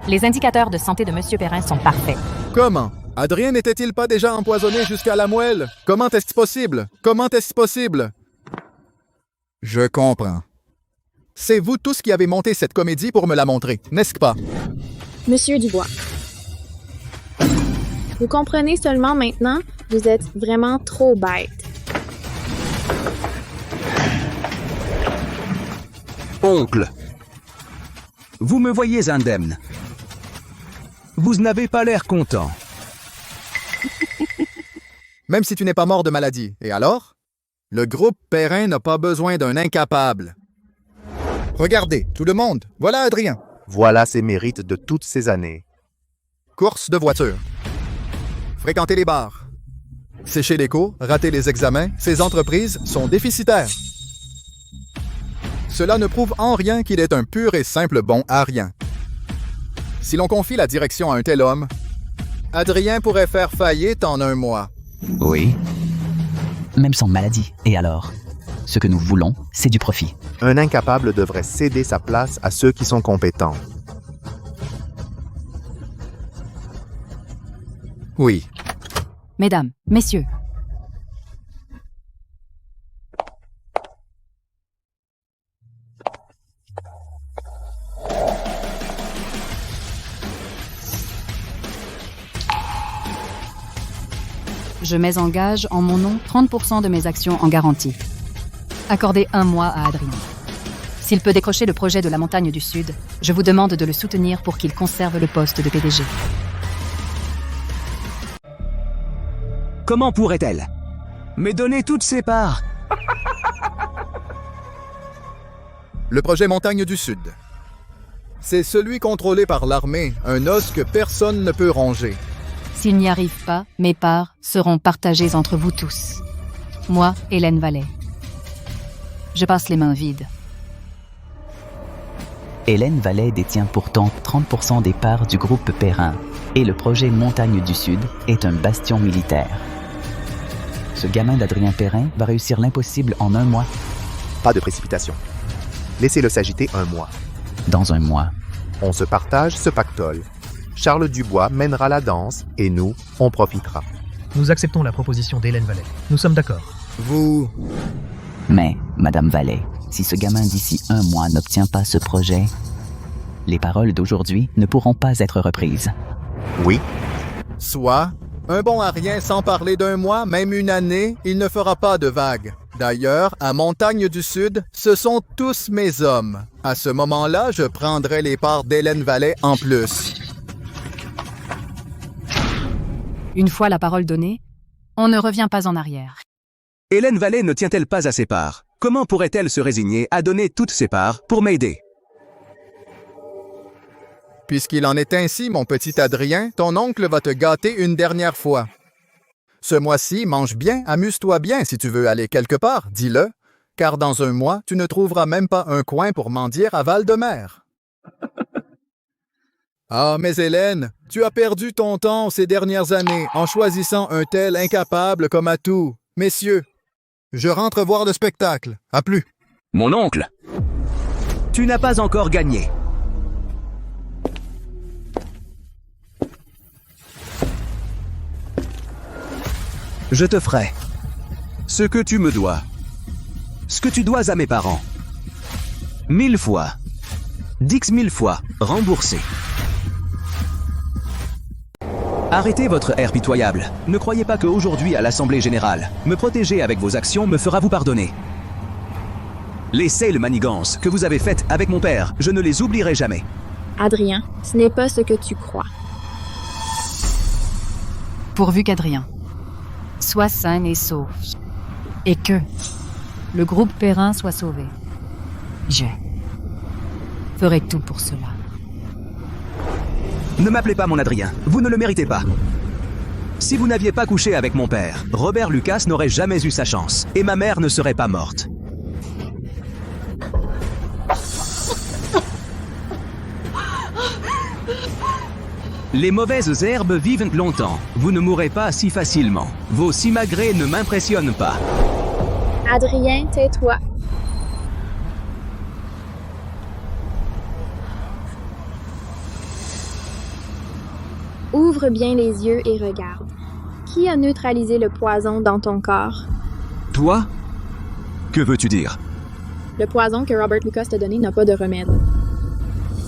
Les indicateurs de santé de M. Perrin sont parfaits. Comment? Adrien n'était-il pas déjà empoisonné jusqu'à la moelle? Comment est-ce possible? Comment est-ce possible? Je comprends. C'est vous tous qui avez monté cette comédie pour me la montrer, n'est-ce pas? Monsieur Dubois. Vous comprenez seulement maintenant? Vous êtes vraiment trop bête. Oncle, vous me voyez indemne. Vous n'avez pas l'air content. Même si tu n'es pas mort de maladie. Et alors? Le groupe Perrin n'a pas besoin d'un incapable. Regardez, tout le monde, voilà Adrien. Voilà ses mérites de toutes ces années. Course de voiture. Fréquenter les bars. Sécher les cours, rater les examens, ces entreprises sont déficitaires. Cela ne prouve en rien qu'il est un pur et simple bon à rien. Si l'on confie la direction à un tel homme, Adrien pourrait faire faillite en 1 mois. Oui. Même sans maladie. Et alors? Ce que nous voulons, c'est du profit. Un incapable devrait céder sa place à ceux qui sont compétents. Oui. Mesdames, messieurs. Je mets en gage en mon nom 30% de mes actions en garantie. Accordez 1 mois à Adrien. S'il peut décrocher le projet de la Montagne du Sud, je vous demande de le soutenir pour qu'il conserve le poste de PDG. Comment pourrait-elle me donner toutes ses parts? Le projet Montagne du Sud. C'est celui contrôlé par l'armée, un os que personne ne peut ronger. S'il n'y arrive pas, mes parts seront partagées entre vous tous. Moi, Hélène Vallée. Je passe les mains vides. Hélène Vallée détient pourtant 30% des parts du groupe Perrin et le projet Montagne du Sud est un bastion militaire. Ce gamin d'Adrien Perrin va réussir l'impossible en 1 mois. Pas de précipitation. Laissez-le s'agiter 1 mois. Dans 1 mois. On se partage ce pactole. Charles Dubois mènera la danse et nous, on profitera. Nous acceptons la proposition d'Hélène Vallée. Nous sommes d'accord. Vous... Mais, Madame Vallée, si ce gamin d'ici 1 mois n'obtient pas ce projet, les paroles d'aujourd'hui ne pourront pas être reprises. Oui. Soit, un bon à rien sans parler d'un mois, même une année, il ne fera pas de vagues. D'ailleurs, à Montagne du Sud, ce sont tous mes hommes. À ce moment-là, je prendrai les parts d'Hélène Valley en plus. Une fois la parole donnée, on ne revient pas en arrière. Hélène Valley ne tient-elle pas à ses parts? Comment pourrait-elle se résigner à donner toutes ses parts pour m'aider? Puisqu'il en est ainsi, mon petit Adrien, ton oncle va te gâter une dernière fois. Ce mois-ci, mange bien, amuse-toi bien si tu veux aller quelque part, dis-le, car dans un mois, tu ne trouveras même pas un coin pour mendier à Val-de-Mer. Ah, mais Hélène, tu as perdu ton temps ces dernières années en choisissant un tel incapable comme atout. Messieurs, je rentre voir le spectacle. À plus. Mon oncle, tu n'as pas encore gagné. Je te ferai ce que tu me dois, ce que tu dois à mes parents. 1000 fois, 10 000 fois, remboursé. Arrêtez votre air pitoyable. Ne croyez pas qu'aujourd'hui, à l'Assemblée Générale, me protéger avec vos actions me fera vous pardonner. Les sales manigances que vous avez faites avec mon père, je ne les oublierai jamais. Adrien, ce n'est pas ce que tu crois. Pourvu qu'Adrien soit sain et sauf, et que le groupe Perrin soit sauvé. Je ferai tout pour cela. Ne m'appelez pas mon Adrien, vous ne le méritez pas. Si vous n'aviez pas couché avec mon père, Robert Lucas n'aurait jamais eu sa chance, et ma mère ne serait pas morte. Les mauvaises herbes vivent longtemps. Vous ne mourrez pas si facilement. Vos simagrées ne m'impressionnent pas. Adrien, tais-toi. Ouvre bien les yeux et regarde. Qui a neutralisé le poison dans ton corps? Toi? Que veux-tu dire? Le poison que Robert Lucas t'a donné n'a pas de remède.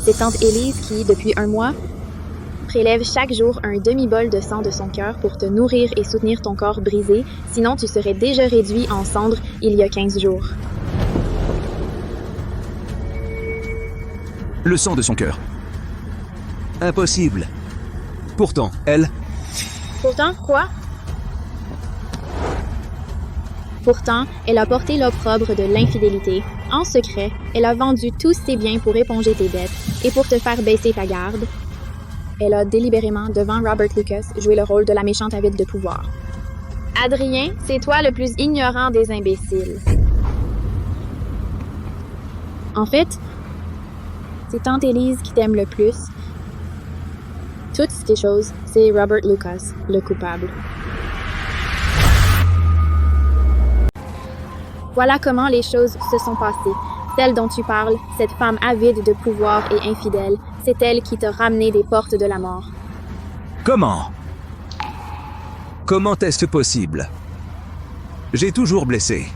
C'est tante Élise qui, depuis un mois, prélève chaque jour un demi-bol de sang de son cœur pour te nourrir et soutenir ton corps brisé, sinon tu serais déjà réduit en cendres il y a 15 jours. Le sang de son cœur. Impossible. Pourtant, elle... Pourtant, quoi? Pourtant, elle a porté l'opprobre de l'infidélité. En secret, elle a vendu tous ses biens pour éponger tes dettes et pour te faire baisser ta garde. Elle a délibérément, devant Robert Lucas, joué le rôle de la méchante avide de pouvoir. Adrien, c'est toi le plus ignorant des imbéciles. En fait, c'est tante Élise qui t'aime le plus. Toutes ces choses, c'est Robert Lucas, le coupable. Voilà comment les choses se sont passées. Celle dont tu parles, cette femme avide de pouvoir et infidèle, c'est elle qui t'a ramené des portes de la mort. Comment? Comment est-ce possible? J'ai toujours blessé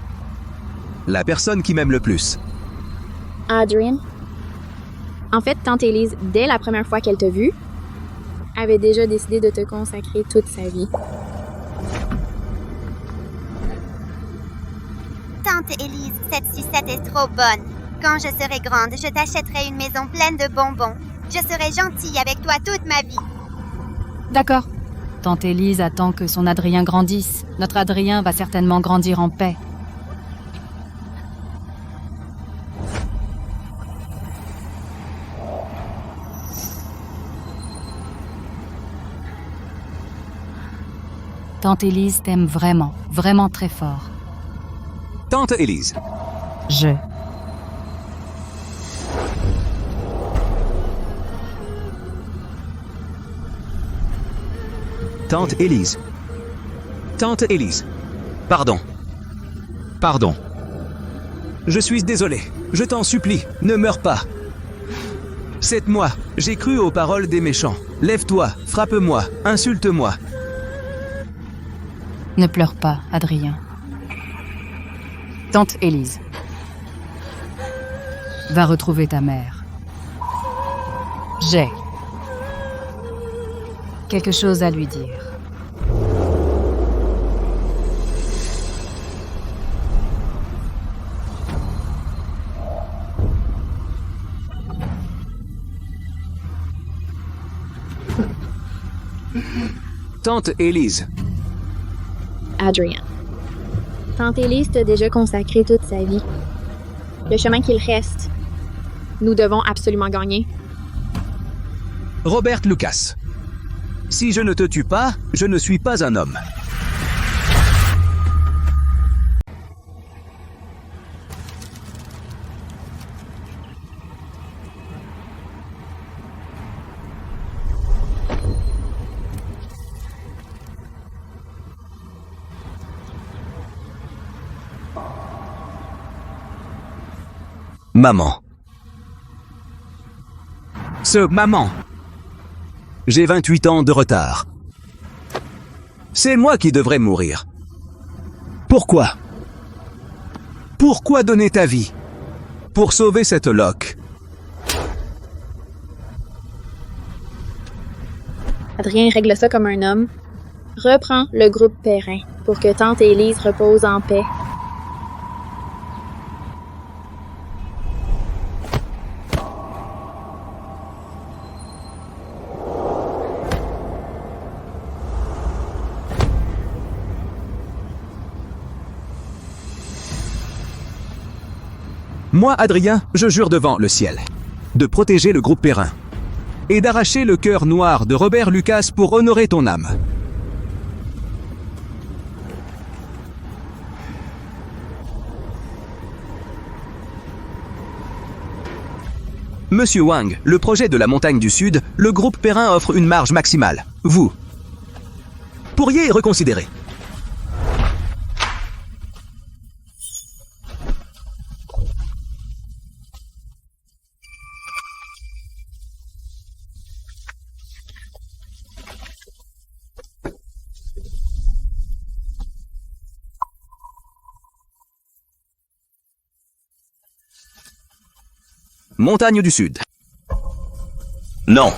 la personne qui m'aime le plus. Adrien? En fait, tante Élise, dès la première fois qu'elle t'a vu, avait déjà décidé de te consacrer toute sa vie. Tante Élise, cette sucette est trop bonne. Quand je serai grande, je t'achèterai une maison pleine de bonbons. Je serai gentille avec toi toute ma vie. D'accord. Tante Élise attend que son Adrien grandisse. Notre Adrien va certainement grandir en paix. Tante Élise t'aime vraiment, vraiment très fort. Tante Élise. Je. Tante Élise. Tante Élise. Pardon. Pardon. Je suis désolé. Je t'en supplie, ne meurs pas. C'est moi. J'ai cru aux paroles des méchants. Lève-toi, frappe-moi, insulte-moi. Ne pleure pas, Adrien. Tante Élise. Va retrouver ta mère. J'ai. quelque chose à lui dire. Tante Élise. Adrien. Tante Élise t'a déjà consacré toute sa vie. Le chemin qu'il reste, nous devons absolument gagner. Robert Lucas. Si je ne te tue pas, je ne suis pas un homme. Maman. Maman. J'ai 28 ans de retard. C'est moi qui devrais mourir. Pourquoi? Pourquoi donner ta vie? Pour sauver cette Locke. Adrien règle ça comme un homme. Reprends le groupe Perrin pour que Tante Élise repose en paix. Moi, Adrien, je jure devant le ciel de protéger le groupe Perrin et d'arracher le cœur noir de Robert Lucas pour honorer ton âme. Monsieur Wang, le projet de la montagne du Sud, le groupe Perrin offre une marge maximale. Vous pourriez reconsidérer. Montagne du Sud. Non.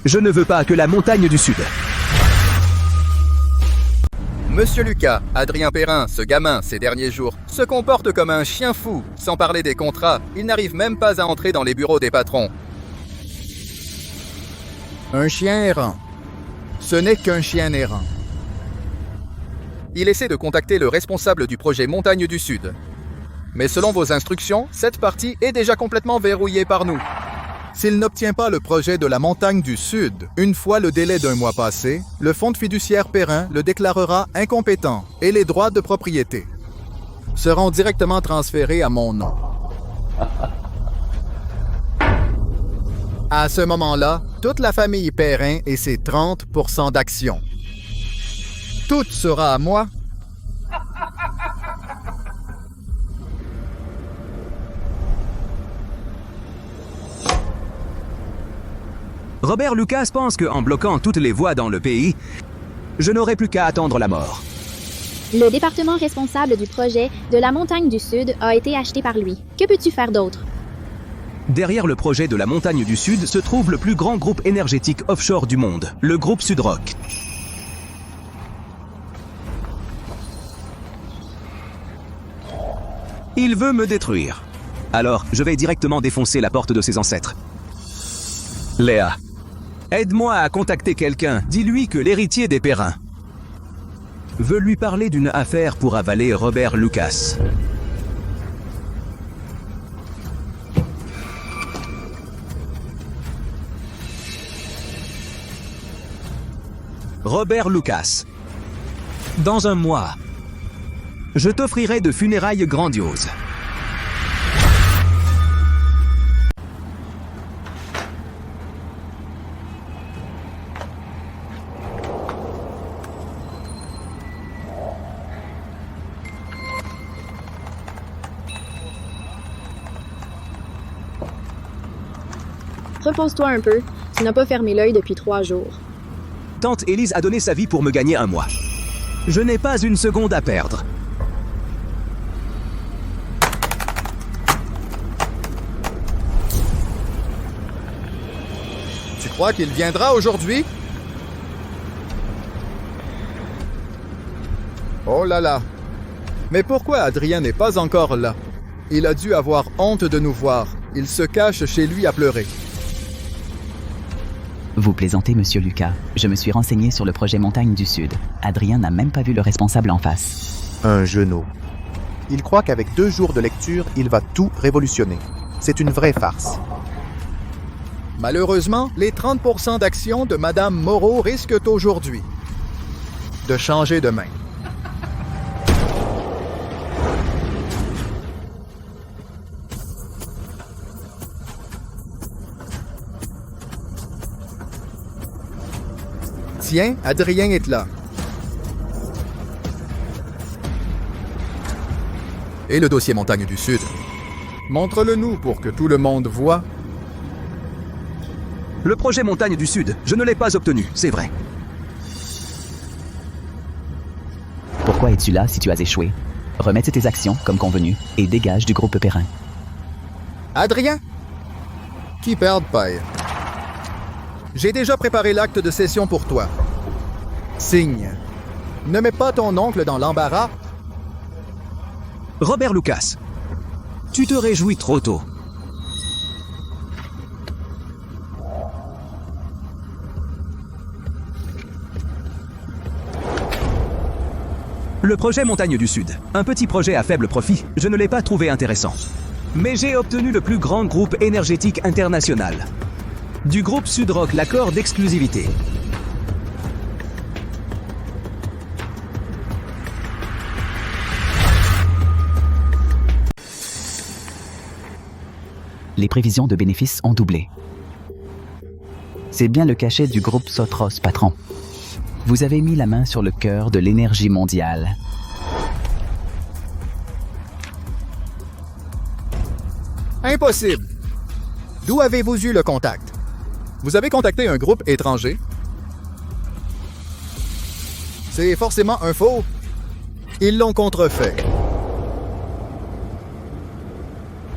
Je ne veux pas que la montagne du Sud. Monsieur Lucas, Adrien Perrin, ce gamin, ces derniers jours, se comporte comme un chien fou. Sans parler des contrats, il n'arrive même pas à entrer dans les bureaux des patrons. Un chien errant. Ce n'est qu'un chien errant. Il essaie de contacter le responsable du projet Montagne du Sud. Mais selon vos instructions, cette partie est déjà complètement verrouillée par nous. S'il n'obtient pas le projet de la Montagne du Sud, une fois le délai d'1 mois passé, le fonds de fiduciaire Perrin le déclarera incompétent et les droits de propriété seront directement transférés à mon nom. À ce moment-là, toute la famille Perrin et ses 30% d'actions. Tout sera à moi. Robert Lucas pense qu'en bloquant toutes les voies dans le pays, je n'aurai plus qu'à attendre la mort. Le département responsable du projet de la Montagne du Sud a été acheté par lui. Que peux-tu faire d'autre? Derrière le projet de la Montagne du Sud se trouve le plus grand groupe énergétique offshore du monde, le groupe Sudrock. Il veut me détruire. Alors, je vais directement défoncer la porte de ses ancêtres. Léa, aide-moi à contacter quelqu'un. Dis-lui que l'héritier des Perrin veut lui parler d'une affaire pour avaler Robert Lucas. Robert Lucas, dans un mois, je t'offrirai de funérailles grandioses. Repose-toi un peu. Tu n'as pas fermé l'œil depuis 3 jours. Tante Élise a donné sa vie pour me gagner 1 mois. Je n'ai pas une seconde à perdre. Tu crois qu'il viendra aujourd'hui? Oh là là! Mais pourquoi Adrien n'est pas encore là? Il a dû avoir honte de nous voir. Il se cache chez lui à pleurer. Vous plaisantez, monsieur Lucas. Je me suis renseigné sur le projet Montagne du Sud. Adrien n'a même pas vu le responsable en face. Un genou. Il croit qu'avec 2 jours de lecture, il va tout révolutionner. C'est une vraie farce. Malheureusement, les 30% d'actions de Madame Moreau risquent aujourd'hui de changer de main. Tiens, Adrien est là. Et le dossier Montagne du Sud? Montre-le-nous pour que tout le monde voit. Le projet Montagne du Sud, je ne l'ai pas obtenu, c'est vrai. Pourquoi es-tu là si tu as échoué? Remets tes actions, comme convenu, et dégage du groupe Perrin. Adrien? Qui perd paye. J'ai déjà préparé l'acte de cession pour toi. Signe. Ne mets pas ton oncle dans l'embarras. Robert Lucas, tu te réjouis trop tôt. Le projet Montagne du Sud, un petit projet à faible profit, je ne l'ai pas trouvé intéressant. Mais j'ai obtenu le plus grand groupe énergétique international. Du groupe Sudrock, l'accord d'exclusivité. Les prévisions de bénéfices ont doublé. C'est bien le cachet du groupe Sotros, patron. Vous avez mis la main sur le cœur de l'énergie mondiale. Impossible. D'où avez-vous eu le contact? Vous avez contacté un groupe étranger? C'est forcément un faux. Ils l'ont contrefait.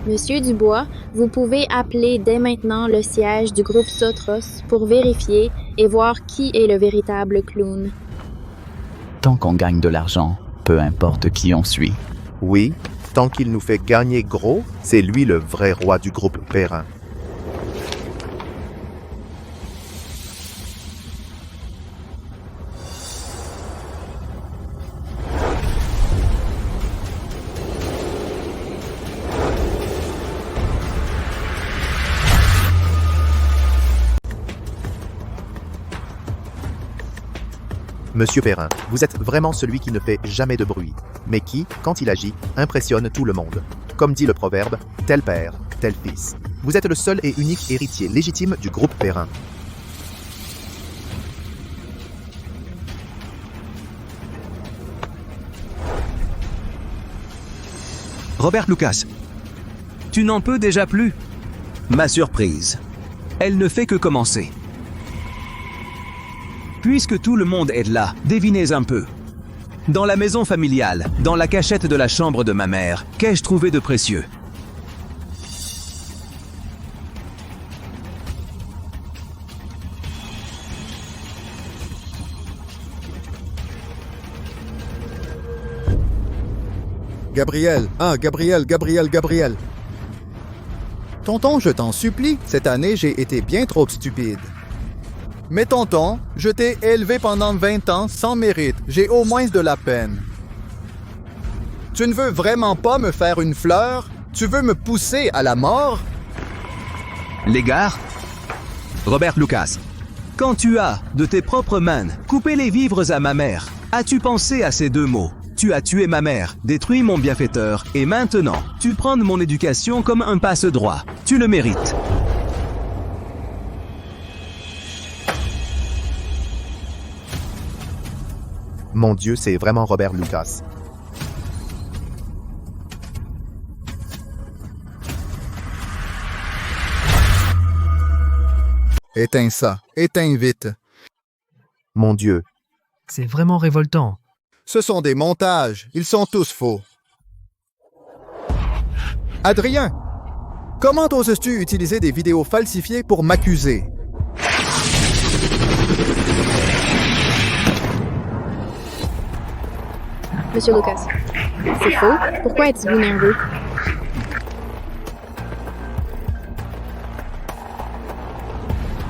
Monsieur Dubois, vous pouvez appeler dès maintenant le siège du groupe Sotros pour vérifier et voir qui est le véritable clown. Tant qu'on gagne de l'argent, peu importe qui on suit. Oui, tant qu'il nous fait gagner gros, c'est lui le vrai roi du groupe Perrin. Monsieur Perrin, vous êtes vraiment celui qui ne fait jamais de bruit, mais qui, quand il agit, impressionne tout le monde. Comme dit le proverbe, tel père, tel fils. Vous êtes le seul et unique héritier légitime du groupe Perrin. Robert Lucas, tu n'en peux déjà plus? Ma surprise, elle ne fait que commencer. Puisque tout le monde est là, devinez un peu. Dans la maison familiale, dans la cachette de la chambre de ma mère, qu'ai-je trouvé de précieux? Gabriel. Ah, Gabriel. Tonton, je t'en supplie, cette année, j'ai été bien trop stupide. Mais tonton, je t'ai élevé pendant 20 ans sans mérite. J'ai au moins de la peine. Tu ne veux vraiment pas me faire une fleur? Tu veux me pousser à la mort? Les gars, Robert Lucas, quand tu as, de tes propres mains, coupé les vivres à ma mère, as-tu pensé à ces 2 mots? Tu as tué ma mère, détruit mon bienfaiteur, et maintenant, tu prends mon éducation comme un passe-droit. Tu le mérites. Mon Dieu, c'est vraiment Robert Lucas. Éteins ça. Éteins vite. Mon Dieu. C'est vraiment révoltant. Ce sont des montages. Ils sont tous faux. Adrien, comment oses-tu utiliser des vidéos falsifiées pour m'accuser? Monsieur Lucas. C'est faux. Pourquoi êtes-vous nerveux?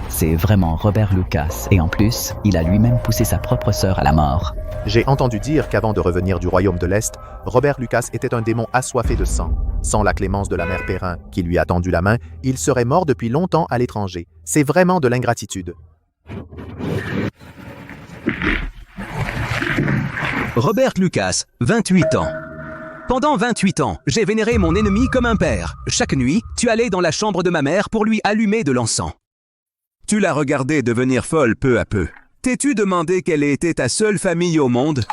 C'est vraiment Robert Lucas, et en plus, il a lui-même poussé sa propre sœur à la mort. J'ai entendu dire qu'avant de revenir du royaume de l'Est, Robert Lucas était un démon assoiffé de sang. Sans la clémence de la mère Perrin, qui lui a tendu la main, il serait mort depuis longtemps à l'étranger. C'est vraiment de l'ingratitude. Robert Lucas, 28 ans. Pendant 28 ans, j'ai vénéré mon ennemi comme un père. Chaque nuit, tu allais dans la chambre de ma mère pour lui allumer de l'encens. Tu l'as regardée devenir folle peu à peu. T'es-tu demandé quelle était ta seule famille au monde?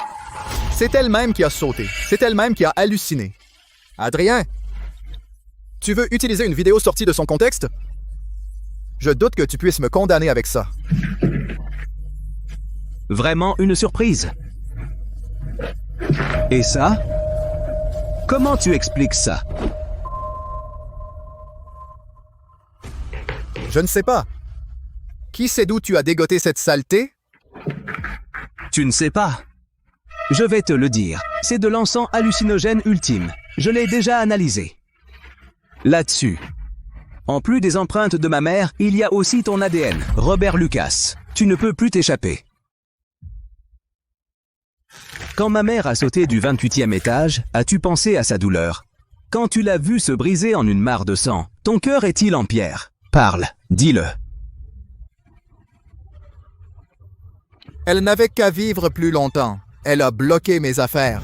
C'est elle-même qui a sauté. C'est elle-même qui a halluciné. Adrien, tu veux utiliser une vidéo sortie de son contexte? Je doute que tu puisses me condamner avec ça. Vraiment une surprise. Et ça? Comment tu expliques ça? Je ne sais pas. Qui sait d'où tu as dégoté cette saleté? Tu ne sais pas. Je vais te le dire. C'est de l'encens hallucinogène ultime. Je l'ai déjà analysé. Là-dessus. En plus des empreintes de ma mère, il y a aussi ton ADN, Robert Lucas. Tu ne peux plus t'échapper. Quand ma mère a sauté du 28e étage, as-tu pensé à sa douleur? Quand tu l'as vue se briser en une mare de sang, ton cœur est-il en pierre? Parle, dis-le. Elle n'avait qu'à vivre plus longtemps. Elle a bloqué mes affaires.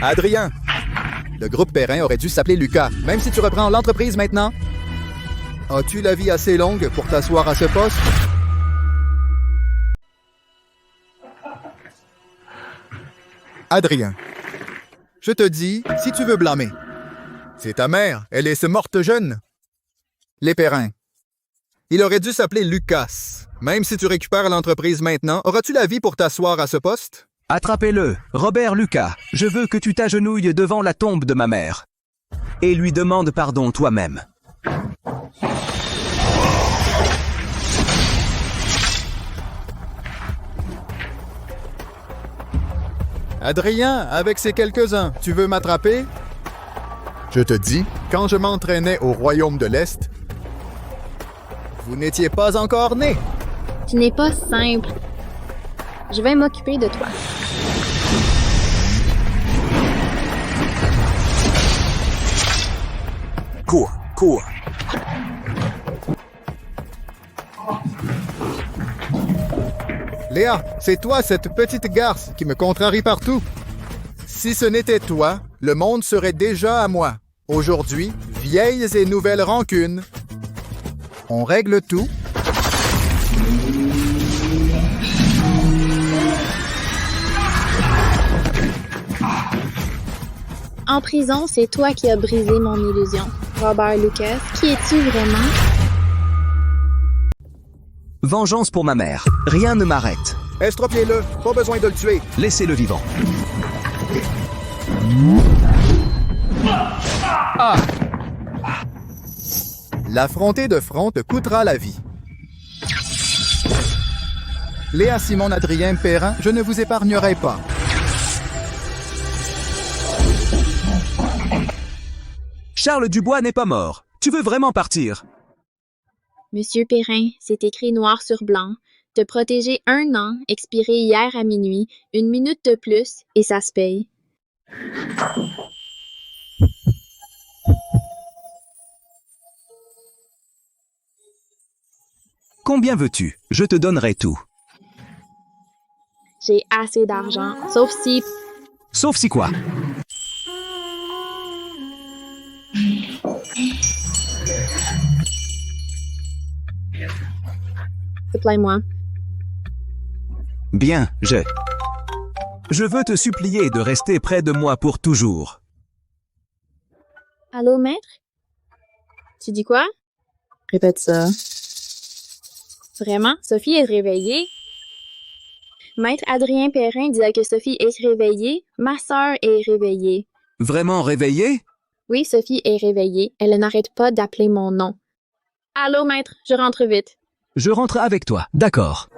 Adrien, le groupe Perrin aurait dû s'appeler Lucas, même si tu reprends l'entreprise maintenant. As-tu la vie assez longue pour t'asseoir à ce poste? Adrien, je te dis, si tu veux blâmer, c'est ta mère, elle est morte jeune. Les Perrin. Il aurait dû s'appeler Lucas. Même si tu récupères l'entreprise maintenant, auras-tu la vie pour t'asseoir à ce poste? Attrapez-le, Robert Lucas. Je veux que tu t'agenouilles devant la tombe de ma mère. Et lui demande pardon toi-même. Adrien, avec ces quelques-uns, tu veux m'attraper? Je te dis, quand je m'entraînais au royaume de l'Est, vous n'étiez pas encore né. Tu n'es pas simple. Je vais m'occuper de toi. Cours, cours. Léa, c'est toi cette petite garce qui me contrarie partout. Si ce n'était toi, le monde serait déjà à moi. Aujourd'hui, vieilles et nouvelles rancunes. On règle tout. En prison, c'est toi qui as brisé mon illusion. Robert Lucas, qui es-tu vraiment? Vengeance pour ma mère. Rien ne m'arrête. Estropiez-le, pas besoin de le tuer. Laissez-le vivant. Ah! L'affronter de front te coûtera la vie. Léa Simon Adrien Perrin, je ne vous épargnerai pas. Charles Dubois n'est pas mort. Tu veux vraiment partir? Monsieur Perrin, c'est écrit noir sur blanc. Te protéger 1 an, expiré hier à minuit, 1 minute de plus, et ça se paye. Combien veux-tu? Je te donnerai tout. J'ai assez d'argent, sauf si... Sauf si quoi? Supplie-moi. Bien, Je veux te supplier de rester près de moi pour toujours. Allô, maître? Tu dis quoi? Répète ça. Vraiment? Sophie est réveillée? Maître Adrien Perrin disait que Sophie est réveillée. Ma sœur est réveillée. Vraiment réveillé? Oui, Sophie est réveillée. Elle n'arrête pas d'appeler mon nom. Allô, maître, je rentre vite. Je rentre avec toi, d'accord.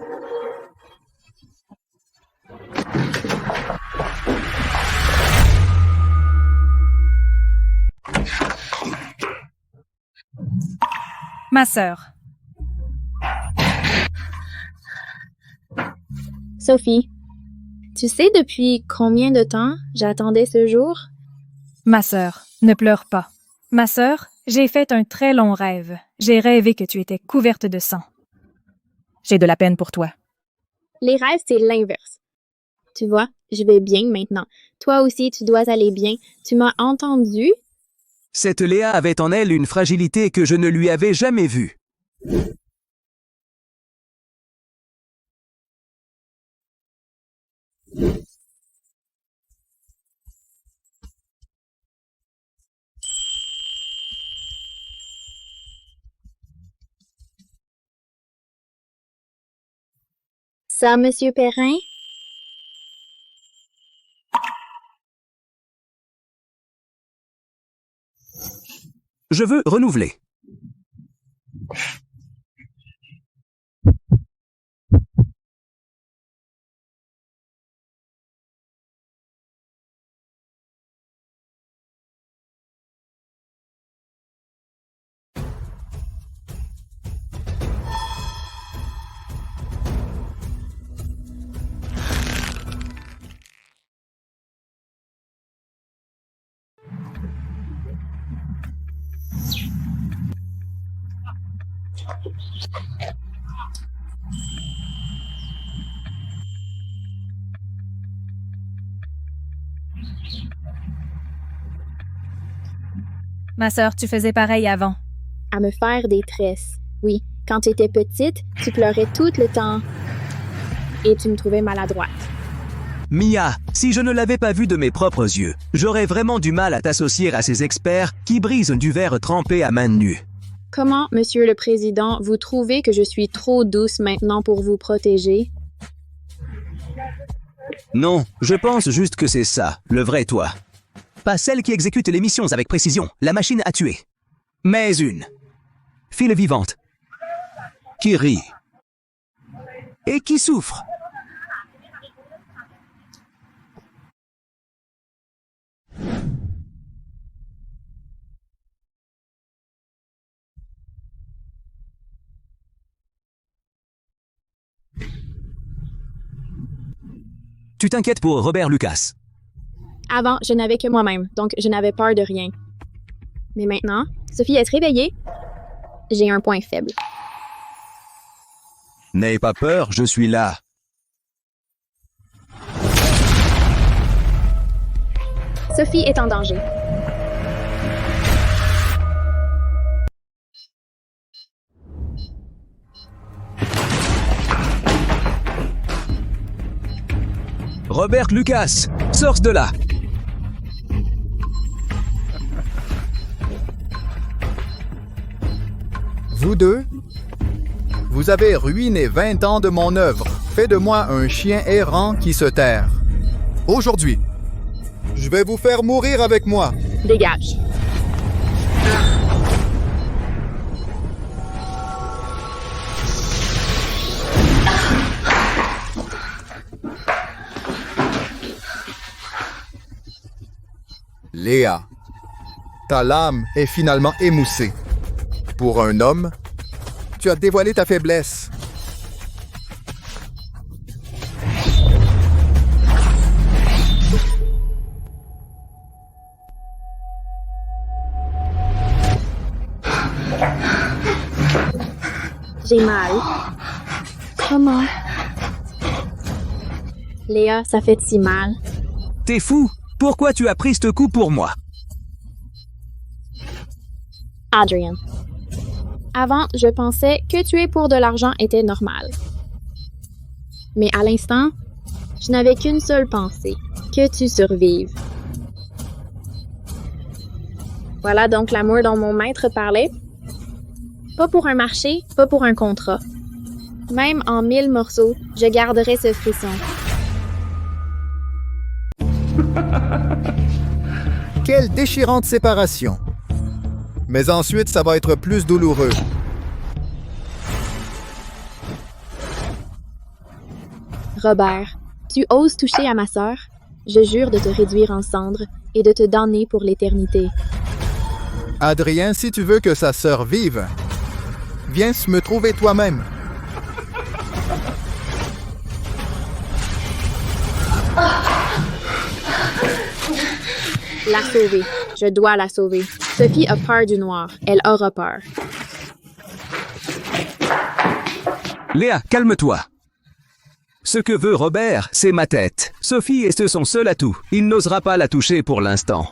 Ma sœur. Sophie, tu sais depuis combien de temps j'attendais ce jour? Ma sœur, ne pleure pas. Ma sœur, j'ai fait un très long rêve. J'ai rêvé que tu étais couverte de sang. J'ai de la peine pour toi. Les rêves, c'est l'inverse. Tu vois, je vais bien maintenant. Toi aussi, tu dois aller bien. Tu m'as entendu? Cette Léa avait en elle une fragilité que je ne lui avais jamais vue. Ça, Monsieur Perrin? Je veux renouveler. Ma sœur, tu faisais pareil avant. À me faire des tresses. Oui, quand tu étais petite, tu pleurais tout le temps. Et tu me trouvais maladroite. Mia, si je ne l'avais pas vu de mes propres yeux, j'aurais vraiment du mal à t'associer à ces experts qui brisent du verre trempé à main nue. Comment, Monsieur le Président, vous trouvez que je suis trop douce maintenant pour vous protéger? Non, je pense juste que c'est ça, le vrai toi. Pas celle qui exécute les missions avec précision, la machine à tuer. Mais une. Fille vivante. Qui rit. Et qui souffre. Tu t'inquiètes pour Robert Lucas. Avant, je n'avais que moi-même, donc je n'avais peur de rien. Mais maintenant, Sophie est réveillée. J'ai un point faible. N'aie pas peur, je suis là. Sophie est en danger. Robert Lucas, sors de là. Vous deux, vous avez ruiné 20 ans de mon œuvre. Fait de moi un chien errant qui se terre. Aujourd'hui, je vais vous faire mourir avec moi. Dégage. Léa, ta lame est finalement émoussée. Pour un homme, tu as dévoilé ta faiblesse. J'ai mal. Comment? Léa, ça fait si mal. T'es fou? Pourquoi tu as pris ce coup pour moi? Adrian. Avant, je pensais que tuer pour de l'argent était normal. Mais à l'instant, je n'avais qu'une seule pensée, que tu survives. Voilà donc l'amour dont mon maître parlait. Pas pour un marché, pas pour un contrat. Même en 1000 morceaux, je garderai ce frisson. Quelle déchirante séparation. Mais ensuite, ça va être plus douloureux. Robert, tu oses toucher à ma sœur? Je jure de te réduire en cendres et de te damner pour l'éternité. Adrien, si tu veux que sa sœur vive, viens me trouver toi-même. La sauver. Je dois la sauver. Sophie a peur du noir. Elle aura peur. Léa, calme-toi. Ce que veut Robert, c'est ma tête. Sophie est son seul atout. Il n'osera pas la toucher pour l'instant.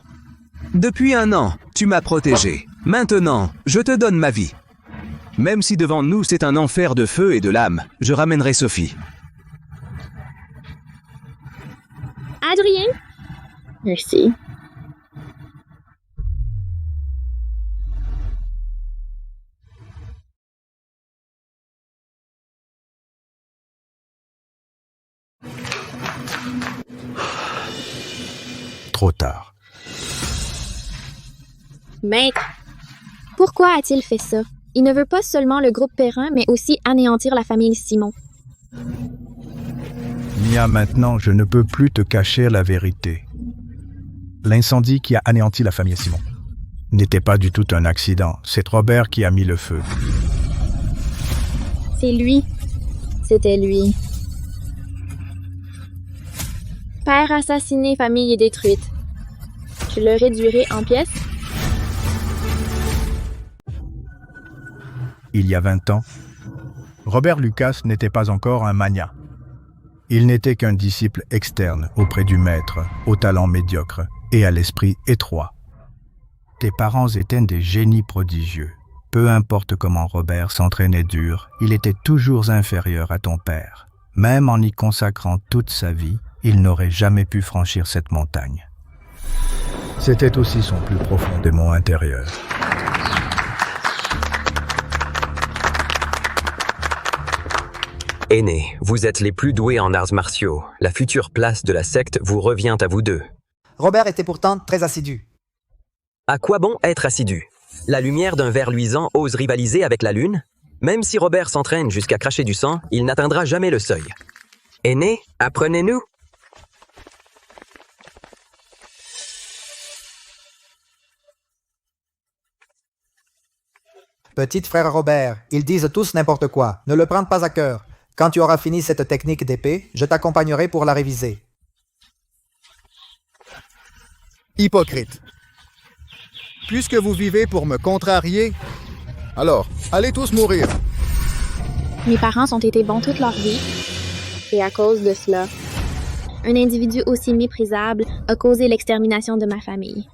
Depuis 1 an, tu m'as protégé. Maintenant, je te donne ma vie. Même si devant nous c'est un enfer de feu et de lames, je ramènerai Sophie. Adrien? Merci. Trop tard. Maître, pourquoi a-t-il fait ça? Il ne veut pas seulement le groupe Perrin, mais aussi anéantir la famille Simon. Mia, maintenant, je ne peux plus te cacher la vérité. L'incendie qui a anéanti la famille Simon n'était pas du tout un accident. C'est Robert qui a mis le feu. C'est lui. C'était lui. Père assassiné, famille détruite. Je le réduirai en pièces? Il y a 20 ans, Robert Lucas n'était pas encore un magnat. Il n'était qu'un disciple externe auprès du maître, au talent médiocre et à l'esprit étroit. Tes parents étaient des génies prodigieux. Peu importe comment Robert s'entraînait dur, il était toujours inférieur à ton père. Même en y consacrant toute sa vie, il n'aurait jamais pu franchir cette montagne. C'était aussi son plus profond démon intérieur. Aînés, vous êtes les plus doués en arts martiaux. La future place de la secte vous revient à vous deux. Robert était pourtant très assidu. À quoi bon être assidu? La lumière d'un ver luisant ose rivaliser avec la lune? Même si Robert s'entraîne jusqu'à cracher du sang, il n'atteindra jamais le seuil. Aînés, apprenez-nous. Petit frère Robert, ils disent tous n'importe quoi. Ne le prends pas à cœur. Quand tu auras fini cette technique d'épée, je t'accompagnerai pour la réviser. Hypocrite. Puisque vous vivez pour me contrarier, alors, allez tous mourir. Mes parents ont été bons toute leur vie, et à cause de cela, un individu aussi méprisable a causé l'extermination de ma famille.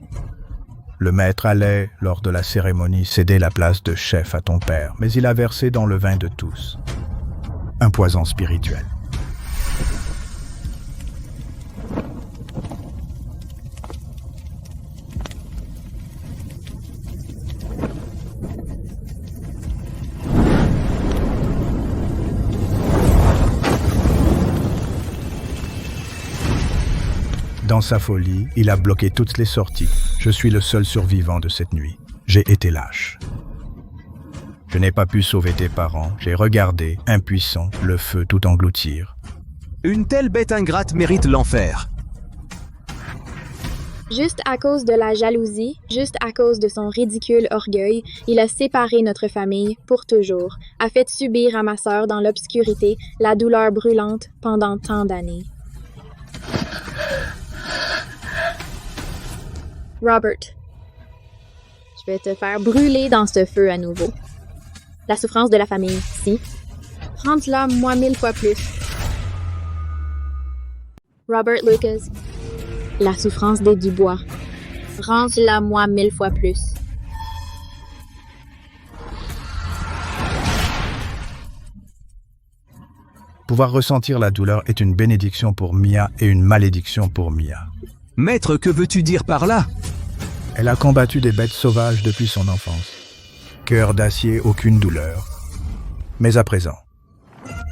Le maître allait, lors de la cérémonie, céder la place de chef à ton père, mais il a versé dans le vin de tous un poison spirituel. Dans sa folie, il a bloqué toutes les sorties. Je suis le seul survivant de cette nuit. J'ai été lâche. Je n'ai pas pu sauver tes parents. J'ai regardé, impuissant, le feu tout engloutir. Une telle bête ingrate mérite l'enfer. Juste à cause de la jalousie, juste à cause de son ridicule orgueil, il a séparé notre famille pour toujours, a fait subir à ma sœur dans l'obscurité la douleur brûlante pendant tant d'années. Robert, je vais te faire brûler dans ce feu à nouveau. La souffrance de la famille, si. Rends-la moi 1000 fois plus. Robert Lucas, la souffrance des Dubois. Rends-la moi 1000 fois plus. Pouvoir ressentir la douleur est une bénédiction pour Mia et une malédiction pour Mia. Maître, que veux-tu dire par là? Elle a combattu des bêtes sauvages depuis son enfance. Cœur d'acier, aucune douleur. Mais à présent,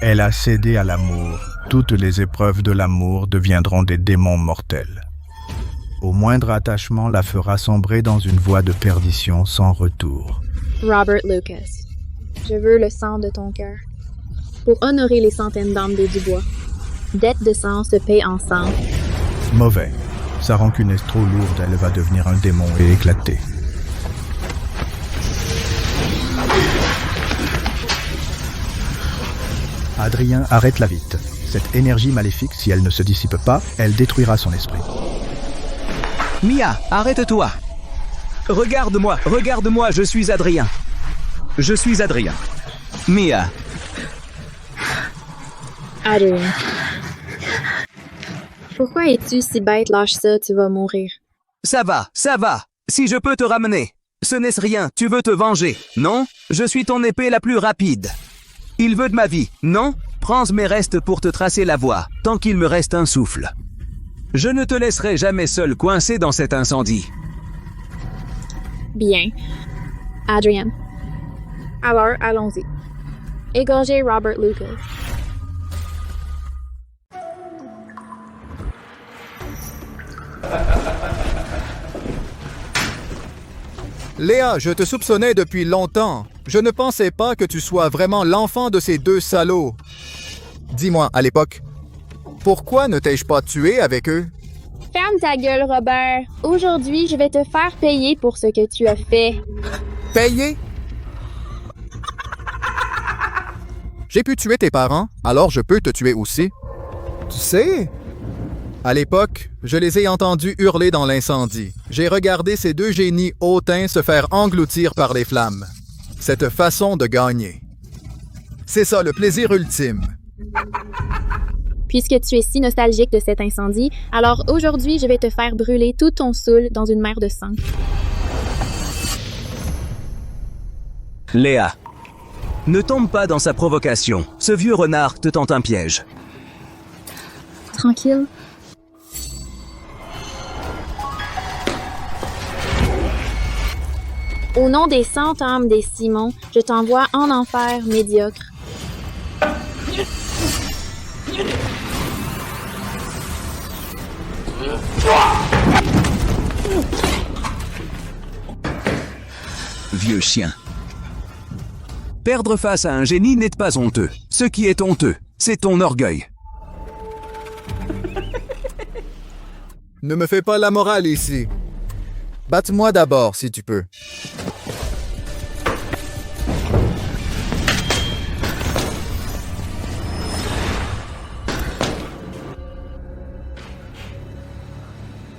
elle a cédé à l'amour. Toutes les épreuves de l'amour deviendront des démons mortels. Au moindre attachement la fera sombrer dans une voie de perdition sans retour. Robert Lucas, je veux le sang de ton cœur pour honorer les centaines d'âmes des Dubois. dette de sang se paie en sang. Mauvais. Sa rancune est trop lourde, elle va devenir un démon et éclater. Adrien, arrête-la vite. Cette énergie maléfique, si elle ne se dissipe pas, elle détruira son esprit. Mia, arrête-toi. Regarde-moi, je suis Adrien. Je suis Adrien. Mia. Adrien. Pourquoi es-tu si bête? Lâche ça, tu vas mourir. Ça va. Si je peux te ramener. Ce n'est rien, tu veux te venger, non? Je suis ton épée la plus rapide. Il veut de ma vie, non? Prends mes restes pour te tracer la voie, tant qu'il me reste un souffle. Je ne te laisserai jamais seul coincé dans cet incendie. Bien. Adrien. Alors, allons-y. Égorgez Robert Lucas. Léa, je te soupçonnais depuis longtemps. Je ne pensais pas que tu sois vraiment l'enfant de ces deux salauds. Dis-moi, à l'époque, pourquoi ne t'ai-je pas tué avec eux? Ferme ta gueule, Robert. Aujourd'hui, je vais te faire payer pour ce que tu as fait. Payer? J'ai pu tuer tes parents, alors je peux te tuer aussi. Tu sais, à l'époque, je les ai entendus hurler dans l'incendie. J'ai regardé ces deux génies hautains se faire engloutir par les flammes. Cette façon de gagner. C'est ça le plaisir ultime. Puisque tu es si nostalgique de cet incendie, alors aujourd'hui, je vais te faire brûler tout ton soul dans une mer de sang. Léa. Ne tombe pas dans sa provocation. Ce vieux renard te tente un piège. Tranquille. Au nom des 100 âmes des Simons, je t'envoie en enfer médiocre. Vieux chien. Perdre face à un génie n'est pas honteux. Ce qui est honteux, c'est ton orgueil. Ne me fais pas la morale ici. Batte-moi d'abord, si tu peux.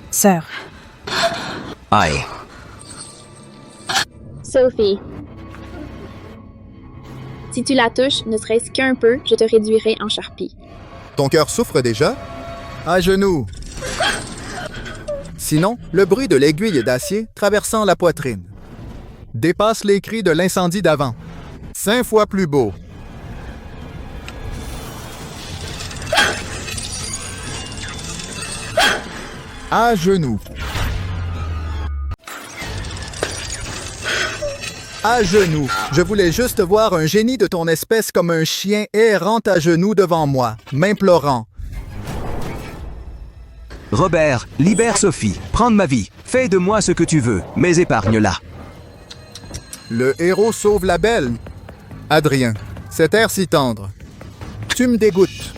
Sœur. Aïe. Sophie. Si tu la touches, ne serait-ce qu'un peu, je te réduirai en charpie. Ton cœur souffre déjà? À genoux. Sinon, le bruit de l'aiguille d'acier traversant la poitrine dépasse les cris de l'incendie d'avant. 5 fois plus beau. À genoux. À genoux. Je voulais juste voir un génie de ton espèce comme un chien errant à genoux devant moi, m'implorant. Robert, libère Sophie. Prends de ma vie. Fais de moi ce que tu veux, mais épargne-la. Le héros sauve la belle. Adrien, cet air si tendre. Tu me dégoûtes.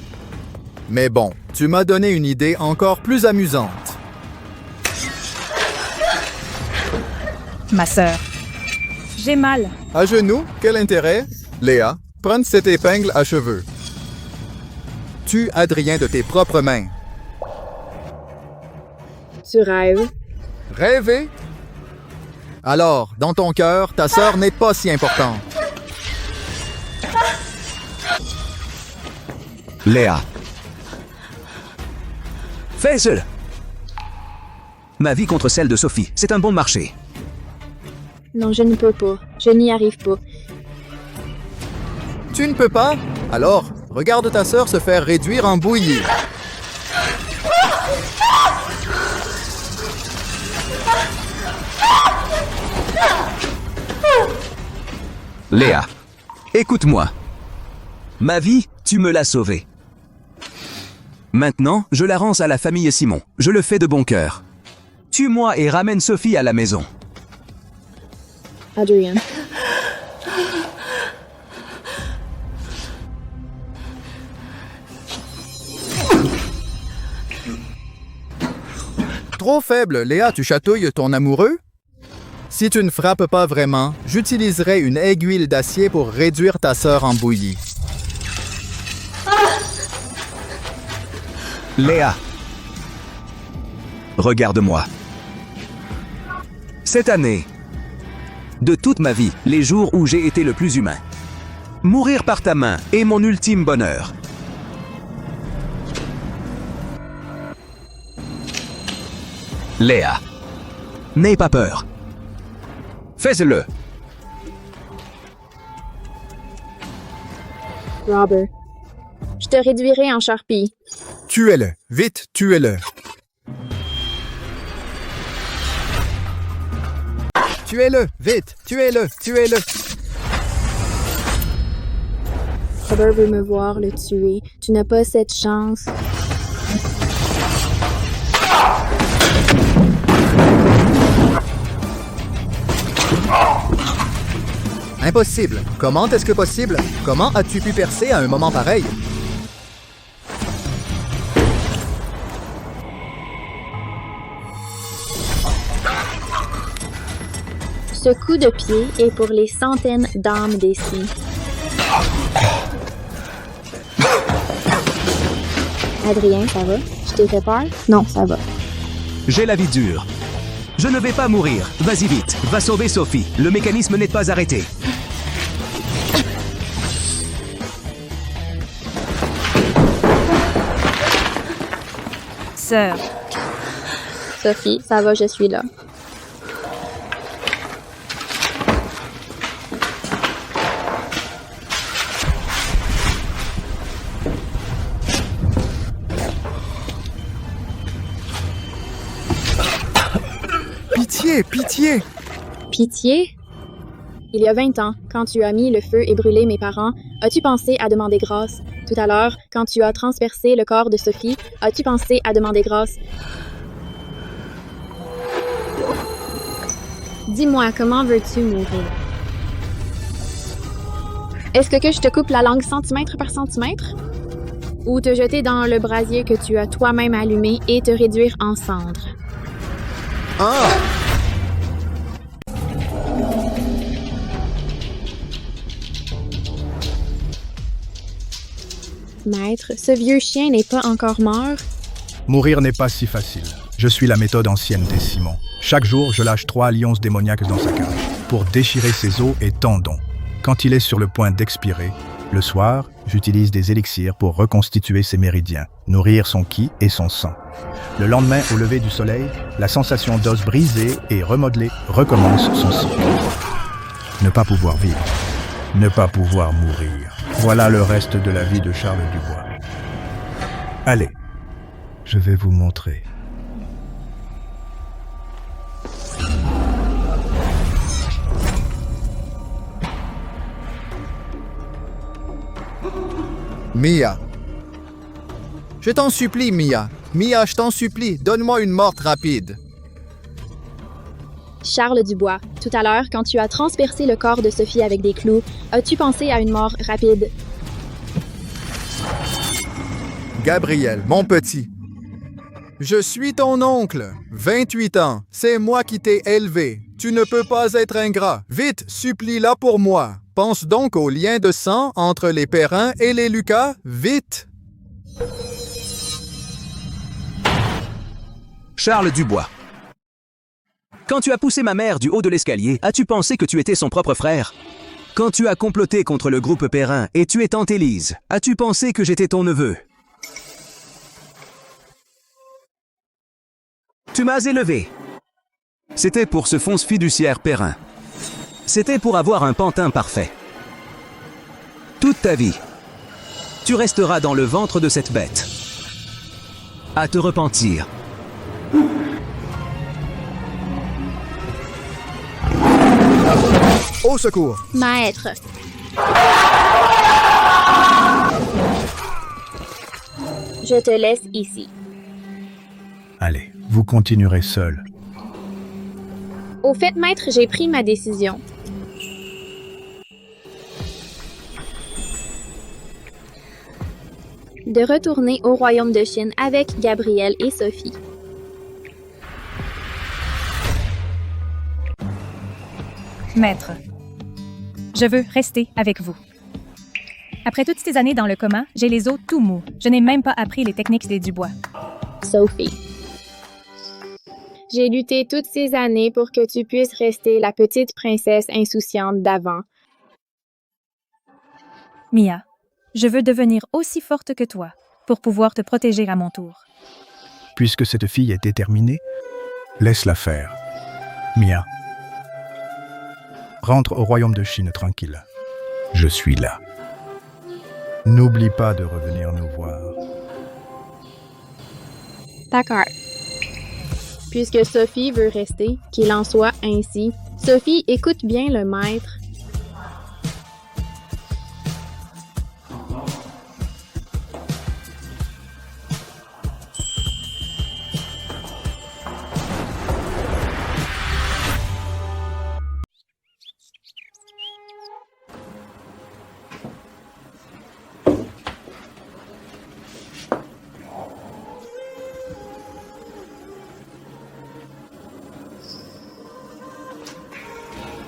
Mais bon, tu m'as donné une idée encore plus amusante. Ma sœur. J'ai mal. À genoux, quel intérêt? Léa, prends cette épingle à cheveux. Tue Adrien de tes propres mains. Tu rêves. Rêver? Alors, dans ton cœur, ta sœur n'est pas si importante. Léa. Fais-le! Ma vie contre celle de Sophie, c'est un bon marché. Non, je ne peux pas. Je n'y arrive pas. Tu ne peux pas? Alors, regarde ta sœur se faire réduire en bouillie. Léa, écoute-moi. Ma vie, tu me l'as sauvée. Maintenant, je la rends à la famille Simon. Je le fais de bon cœur. Tue-moi et ramène Sophie à la maison. Adrien. trop faible, Léa, tu chatouilles ton amoureux? Si tu ne frappes pas vraiment, j'utiliserai une aiguille d'acier pour réduire ta sœur en bouillie. Léa. Regarde-moi. Cette année, de toute ma vie, les jours où j'ai été le plus humain, mourir par ta main est mon ultime bonheur. Léa, n'aie pas peur. Fais-le. Robert, je te réduirai en charpie. Tuez-le, vite, tuez-le. Tuez-le, vite, tuez-le, tuez-le. Robert veut me voir le tuer. Tu n'as pas cette chance. Impossible. Comment est-ce que possible? Comment as-tu pu percer à un moment pareil? Ce coup de pied est pour les centaines d'âmes d'ici. Adrien, ça va? Je t'ai fait peur? Non, ça va. J'ai la vie dure. Je ne vais pas mourir. Vas-y vite, va sauver Sophie. Le mécanisme n'est pas arrêté. Sœur. Sophie, ça va, je suis là. Pitié, pitié! Pitié? Il y a 20 ans, quand tu as mis le feu et brûlé mes parents, as-tu pensé à demander grâce? Tout à l'heure, quand tu as transpercé le corps de Sophie, as-tu pensé à demander grâce? Dis-moi, comment veux-tu mourir? Est-ce que je te coupe la langue centimètre par centimètre? Ou te jeter dans le brasier que tu as toi-même allumé et te réduire en cendres? Ah! Maître, ce vieux chien n'est pas encore mort? Mourir n'est pas si facile. Je suis la méthode ancienne des Simons. Chaque jour, je lâche 3 lions démoniaques dans sa cage pour déchirer ses os et tendons. Quand il est sur le point d'expirer, le soir, j'utilise des élixirs pour reconstituer ses méridiens, nourrir son ki et son sang. Le lendemain, au lever du soleil, la sensation d'os brisé et remodelé recommence son cycle. Ne pas pouvoir vivre, ne pas pouvoir mourir. Voilà le reste de la vie de Charles Dubois. Allez, je vais vous montrer. Mia. Je t'en supplie, Mia. Mia, je t'en supplie, donne-moi une morte rapide. Charles Dubois, tout à l'heure, quand tu as transpercé le corps de Sophie avec des clous, as-tu pensé à une mort rapide? Gabriel, mon petit. Je suis ton oncle. 28 ans. C'est moi qui t'ai élevé. Tu ne peux pas être ingrat. Vite, supplie-la pour moi. Pense donc au lien de sang entre les Perrin et les Lucas. Vite! Charles Dubois. Quand tu as poussé ma mère du haut de l'escalier, as-tu pensé que tu étais son propre frère? Quand tu as comploté contre le groupe Perrin et tué tante Élise, as-tu pensé que j'étais ton neveu? Tu m'as élevé. C'était pour ce fonds fiduciaire Perrin. C'était pour avoir un pantin parfait. Toute ta vie, tu resteras dans le ventre de cette bête. À te repentir. Au secours! Maître! Je te laisse ici. Allez, vous continuerez seul. Au fait, maître, j'ai pris ma décision. De retourner au royaume de Chine avec Gabriel et Sophie. Maître, je veux rester avec vous. Après toutes ces années dans le coma, j'ai les os tout mous. Je n'ai même pas appris les techniques des Dubois. Sophie. J'ai lutté toutes ces années pour que tu puisses rester la petite princesse insouciante d'avant. Mia, je veux devenir aussi forte que toi pour pouvoir te protéger à mon tour. Puisque cette fille est déterminée, laisse-la faire. Mia, rentre au royaume de Chine tranquille. Je suis là. N'oublie pas de revenir nous voir. D'accord. Puisque Sophie veut rester, qu'il en soit ainsi. Sophie, écoute bien le maître.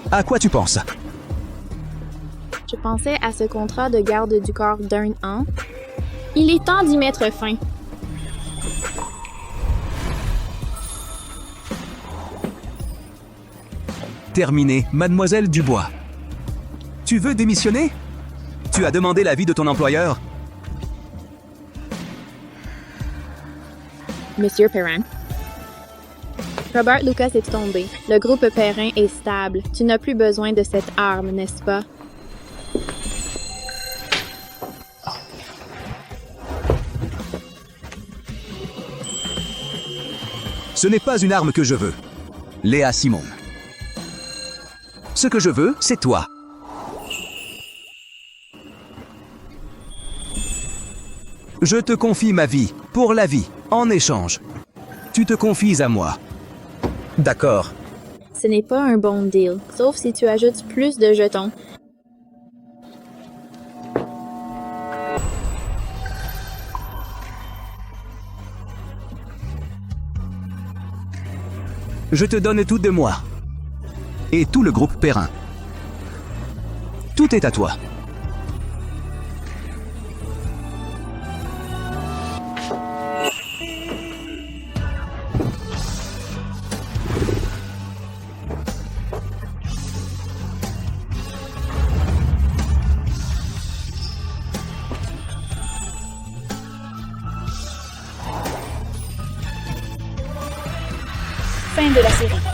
À quoi tu penses? Je pensais à ce contrat de garde du corps d'1 an. Il est temps d'y mettre fin. Terminé, mademoiselle Dubois. Tu veux démissionner? Tu as demandé l'avis de ton employeur? Monsieur Perrin. Robert Lucas est tombé. Le groupe Perrin est stable. Tu n'as plus besoin de cette arme, n'est-ce pas? Ce n'est pas une arme que je veux. Léa Simon. Ce que je veux, c'est toi. Je te confie ma vie, pour la vie, en échange. Tu te confies à moi. D'accord. Ce n'est pas un bon deal, sauf si tu ajoutes plus de jetons. Je te donne tout de moi. Et tout le groupe Perrin. Tout est à toi. Fin de la série.